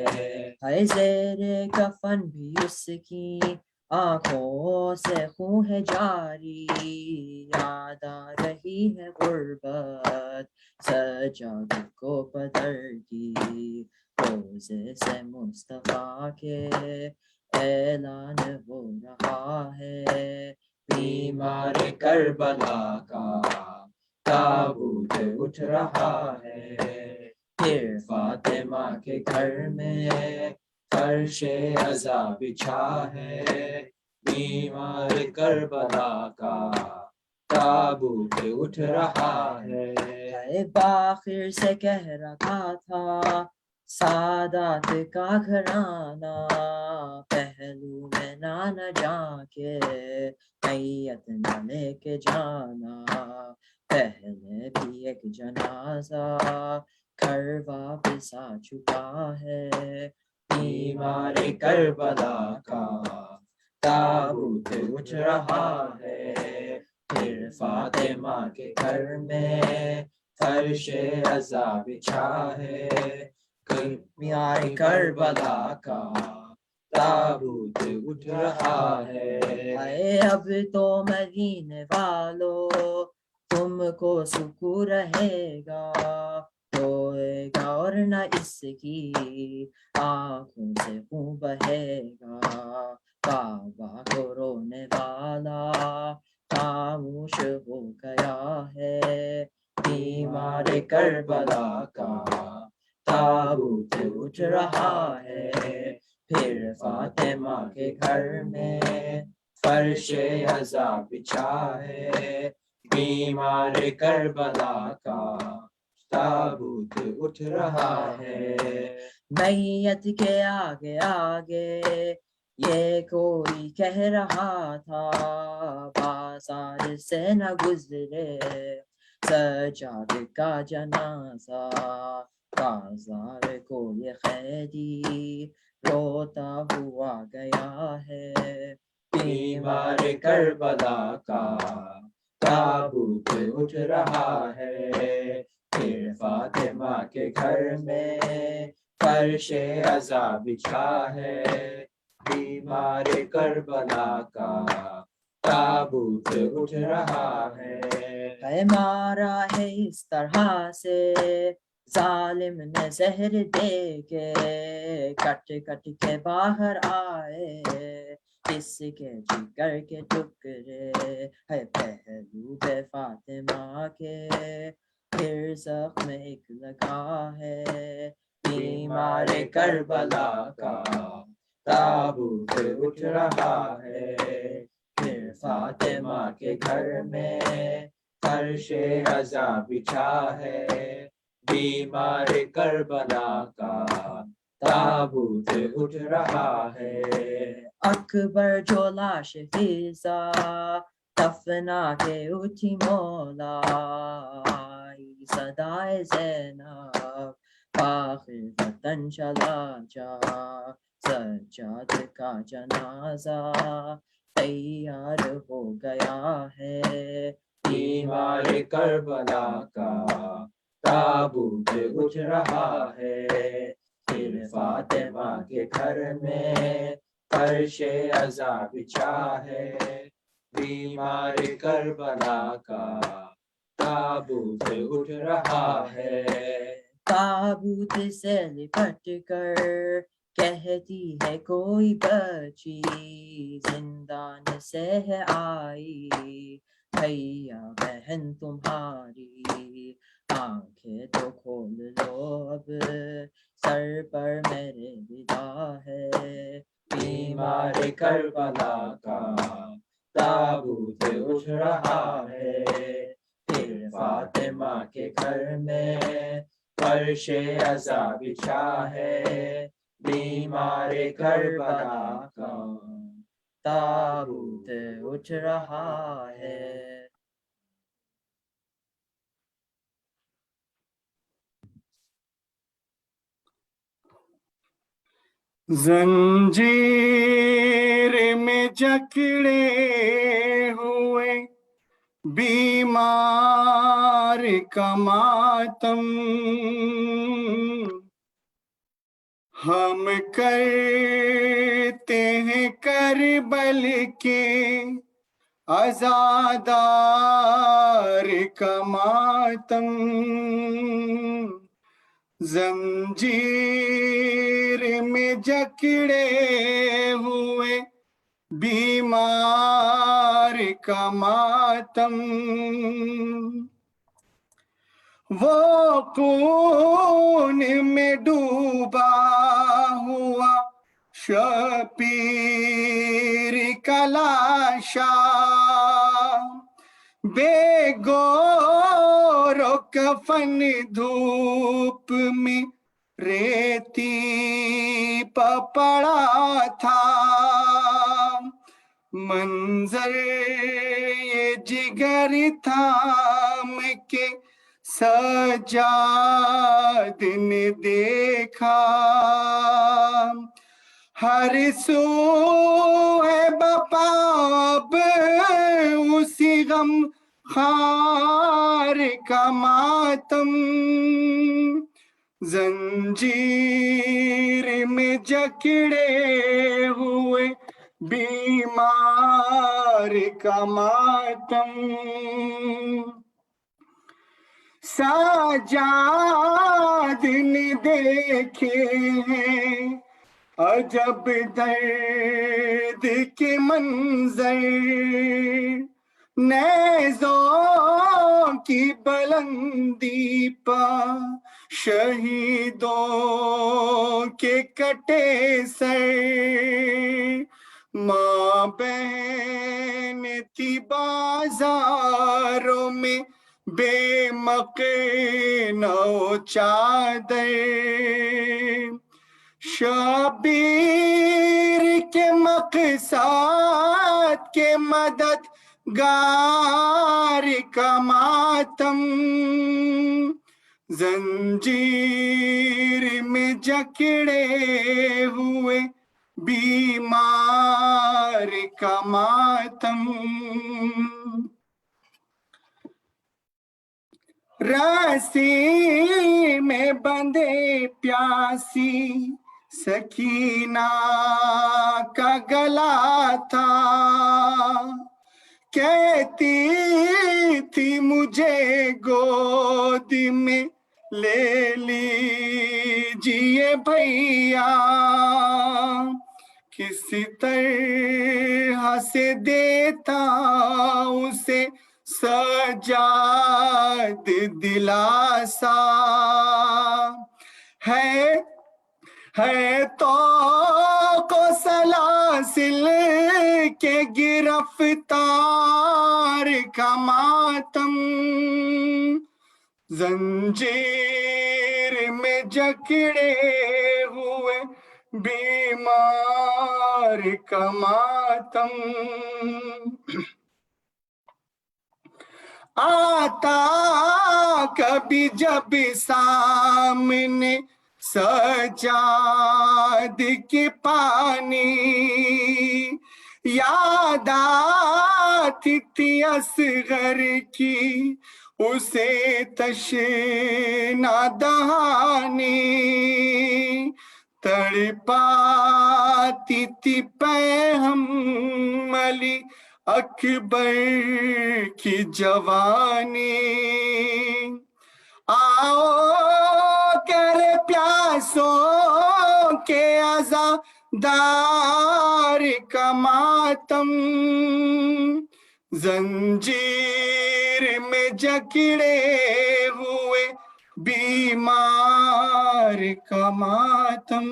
ہے زیر کفن بھی اس کی آنکھوں سے خون ہے جاری، یاد آ رہی ہے غربت سجاد کو پدر کی. روزے سے مصطفیٰ کے اعلان ہو رہا ہے، بیمار کربلا کا تابوت اٹھ رہا ہے. پھر فاطمہ کے گھر میں فرش عزا بچھا ہے، بیمار کربلا کا تابوت اٹھ رہا ہے. باخر سے کہہ رہا تھا سادات کا گھرانہ، پہلو میں نہ جا کے میت نہ لے کے جانا. پہلے بھی ایک جنازہ گھر واپس آ چکا ہے، بیمار کربلا کا تابوت اٹھ رہا ہے. پھر فاطمہ کے گھر میں فرش عزا بچھا ہے، بیمار کربلا کا تابوت اٹھ رہا ہے. اب تو مدینے والو تم کو سکون رہے گا، روئے گا اور نہ اس کی آنکھوں سے خون بہے گا. کعبہ کو رونے والا خاموش ہو گیا ہے، بیمار کربلا کا تابوت اٹھ رہا ہے. پھر فاطمہ کے گھر میں فرش عزا بچھا ہے، بیمار کربلا کا
تابوت اٹھ رہا ہے. میت کے آگے آگے یہ کوئی کہہ رہا تھا بازار سے نہ گزرے سجاد کا جنازہ. بازار کو یہ قیدی روتا ہوا گیا ہے. بیمار کربلا کا تابوت اٹھ رہا ہے. پھر فاطمہ کے گھر میں فرش عزا بچھا ہے. بیمار کربلا کا تابوت اٹھ رہا ہے. مارا ہے اس طرح سے ظالم نے زہر دے کے کٹ کٹ کے باہر آئے. اس کے جگر کے ٹکڑے ہے پہلو بے فاطمہ کے. پھر زخم ایک لگا ہے بیمار کربلا کا تابوت اٹھ رہا ہے. پھر فاطمہ کے گھر میں فرش عزا بچھا ہے. بیمار کربلا کا تابوت اٹھ رہا ہے. اکبر جو لاش فضا دفنا کے اٹھی مولا صدائے زینب فاخر وطن چلا جا. سجاد کا جنازہ تیار ہو گیا ہے. بیمار کربلا کا تابوت اٹھ رہا ہے. پھر فاطمہ کے گھر میں فرش عزا بچھا ہے. بیمار کربلا کا تابوت اٹھ رہا ہے. تابوت سے لپٹ کر کہتی ہے کوئی بچی زندان سے ہے آئی. بھیا بہن تمہاری آنکھیں تو کھول لو اب سر پر میرے ودا ہے. بیمار کربلا کا تابوت اٹھ رہا ہے. پھر فاطمہ کے گھر میں فرش عزا بچھا ہے. بیمار کربلا کا تابوت اٹھ رہا ہے.
زنجیر میں جکڑے ہوئے بیمار کا ماتم ہم کرتے ہیں کربل کے عزادار کا ماتم. زنجیر میں جکڑے ہوئے بیمار کا ماتم وہ خون میں ڈوبا ہوا شبیر کا لاشا بے گور و کفن دھوپ میں ریتی پڑا تھا. منظر یہ جگر تھام کے سجاد نے دیکھا. ہر سو ہے بپا اب اسی غم خار کا ماتم. زنجیر میں جکڑے ہوئے بیمار کا ماتم. سجاد نے دیکھے ہیں عجب درد کے منظر. نیزوں کی بلندی پا شہیدوں کے کٹے سر. ماں بہن تھی بازاروں میں بے مقنع چادر شبیر کے مقصد کے مددگار کا ماتم زنجیر میں جکڑے ہوئے بیمار کا ماتم رسی میں بندھے پیاسی سکینہ کا گلا تھا کہتی تھی مجھے گود میں لے لیجیے بھیا کسی طرح سے دیتا اسے سجاد دلاسا ہے تو کو سلاسل کے گرفتار کا ماتم زنجیر میں جکڑے ہوئے بیمار کا ماتم آتا کبھی جب سامنے سجاد کے پانی یاد آتی تھی اصغر کی اسے تشنا دہانی تڑپاتی تھی پیہم علی اکبر کی جوانی آؤ کرے پیاسوں کے عزادار کا ماتم زنجیر میں جکڑے ہوئے بیمار کا ماتم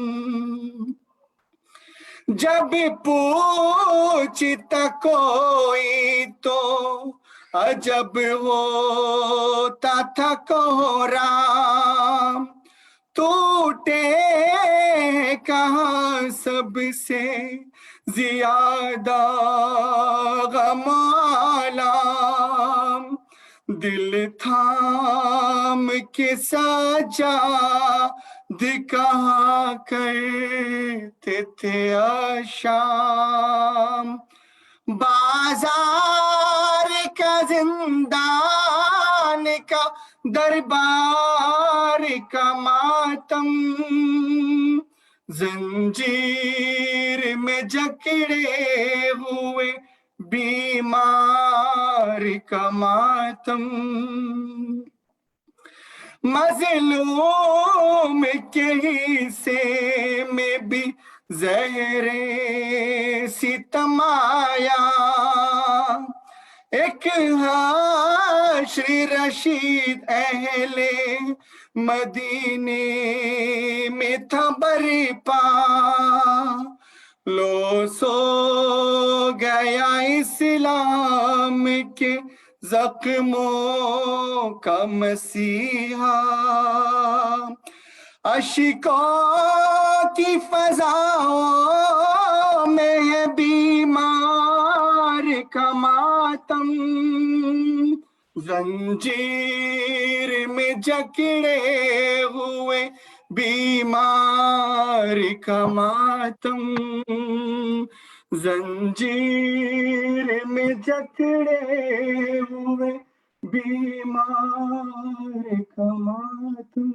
جب پوچھتا کوئی تو عجب ہوتا تھا کوہرام ٹوٹے کہاں سب سے زیادہ غم عالم دل تھام کے سجاد کہاں کرتے تھے آشام بازار کا زندان کا دربار کا ماتم زنجیر میں جکڑے ہوئے بیمار کا ماتم مظلوم کے حصے میں بھی زہر ستم آیا ایک حشر رشید اہل مدینے میں تھا برپا لو سو گیا اسلام کے زخموں کا مسیحا اشکوں کی فضاؤں میں ہے بیمار کا ماتم زنجیر میں جکڑے ہوئے بیمار کا ماتم زنجیر میں جکڑے ہوئے بیمار کا ماتم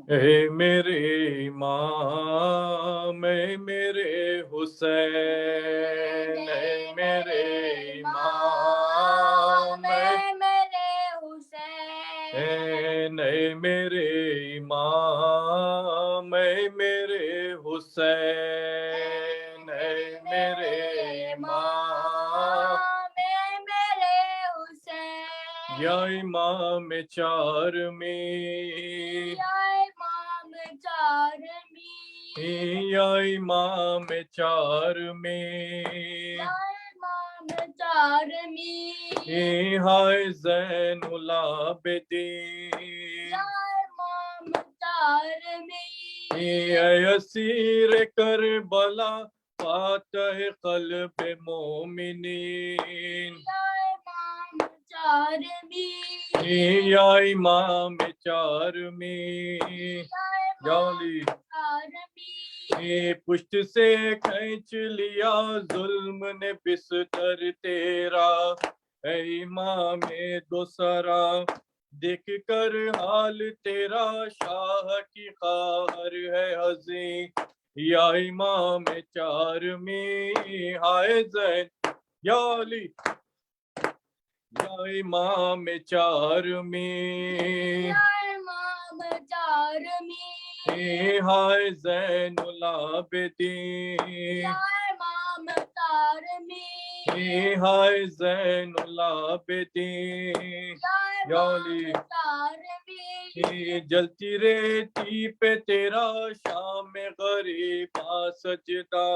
اے میرے امام اے میرے حسین اے میرے امام اے میرے حسین اے میرے امام اے میرے حسین اے میرے امام اے میرے حسین یا امام چار میں یا امام چار میں مختار میں
ہائے زین العابدین
یا امام مختار میں
اے اسیر کربلا فاتح قلب مومنین
یا امام مختار میں
یا امام چارمی یا علی
مختار میں
پشت سے کھینچ لیا ظلم نے بستر تیرا اے امام دوسرا دیکھ کر حال تیرا شاہ کی قہر ہے حزین یا امام چارمی ہائے زین یا علی یا امام چارمی
یا امام مختار میں
ہائے زین العابدین
یا امام مختار میں
ہائے زین العابدین یا علی
مختار میں
جلتی رہتی پہ تیرا شام غریبا سجدہ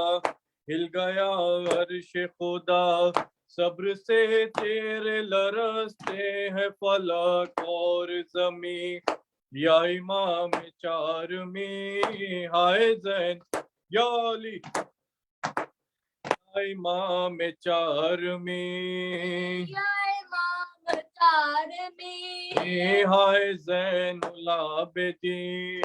ہل گیا عرش خدا صبر سے تیرے لرزتے ہیں فلک اور زمین یا امام چارمی ہائے زین یا علی یا امام چارمی
یا امام مختار میں
ہائے زین العابدین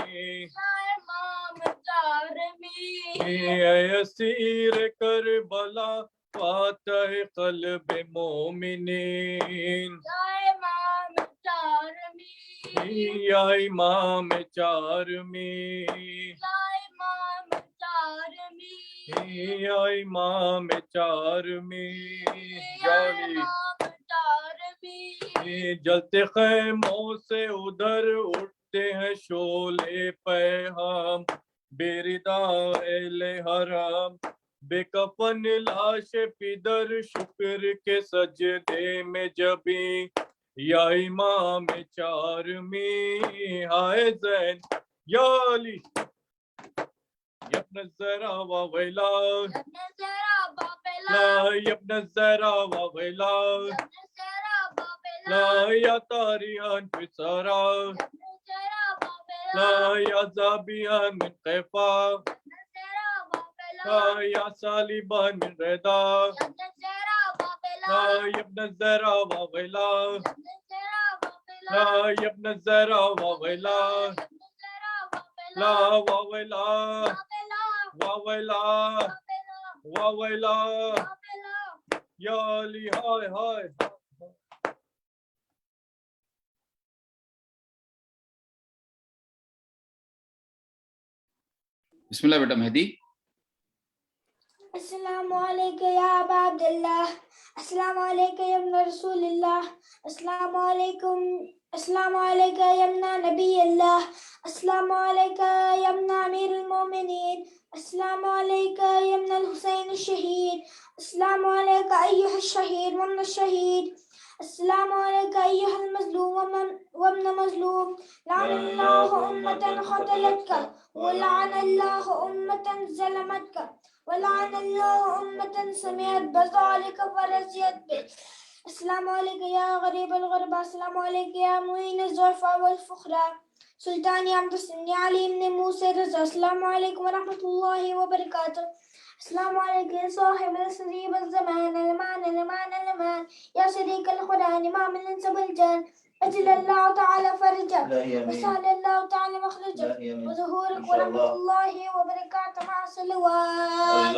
یا امام مختار میں
اے اسیر کربلا فاتح قلب مومنین
یا امام مختار میں
یا امام چارمی
یا امام مختار میں
یا امام چارمی
یا
یا علی
امام مختار میں
جلتے خیموں سے ادھر اٹھتے ہیں شعلے پیغام بے ردا اہل حرام بے کفن لاش پدر شکر کے سجدے میں جبیں یا امام چارمی ہائے زین یا علی یا ابن الزہرا وویلا
ابن زہرا باپلا
لا یا ابن الزہرا وویلا
ابن زہرا باپلا
لا یا تاریان فسارا
ابن زہرا باپلا
لا یا زابیان من قیفا
ابن زہرا باپلا
لا یا سالیبان من ردا
ابن زہرا باپلا
لا یا ابن الزہرا وویلا
ابن زہرا باپلا
لا یا ابن الزہرا وویلا
ابن زہرا باپلا
لا وویلا
باپلا
وویلا
باپلا
وویلا
باپلا
یا علی ہائے ہائے
بسم اللہ بیٹا مہدی
السلام علیکم یا ابا عبداللہ، السلام علیکم یا ابن رسول اللہ، السلام علیکم یا ابن نبی اللہ، السلام علیکم یا ابن امیر المومنین، السلام علیکم یا ابن الحسین الشہید، السلام علیکم ایہا الشہید وابن الشہید، السلام علیکم ایہا المظلوم وابن مظلوم، لعن اللہ امتا قتلتک ولعن اللہ امتا ظلمتک ولعن اللہ امتا سمعت بذلک فرضیت به. السلام علیکم یا غریب الغربا، السلام علیکم یا معین الضعفاء والفقراء، سلطان عبد السلام علی بن موسیٰ رضا، السلام علیکم ورحمۃ اللہ وبرکاتہ. السلام علیکم یا صاحب السریب الزمان المان یا شریک القرآن امام الانس والجان، اجل اللہ تعالی فرجا وسهل اللہ تعالی مخرجا وظہورک ورحمۃ اللہ وبرکاتہ مع صلوات.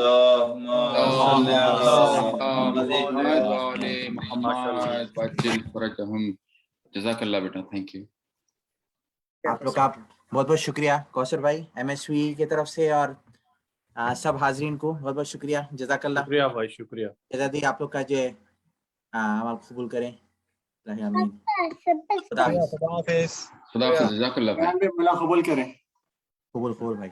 جزاک اللہ بیٹا، تھینک یو.
آپ لوگ کا بہت بہت شکریہ کوثر بھائی ایم ایس وی کی طرف سے، اور سب حاضرین کو بہت بہت شکریہ، جزاک اللہ.
شکریہ بھائی، شکریہ.
جزادی آپ لوگ کا جو عمل قبول کریں. آمین. خدا حافظ.
خدا حافظ. جزاک اللہ بھائی.
قبول کریں.
قبول بھائی.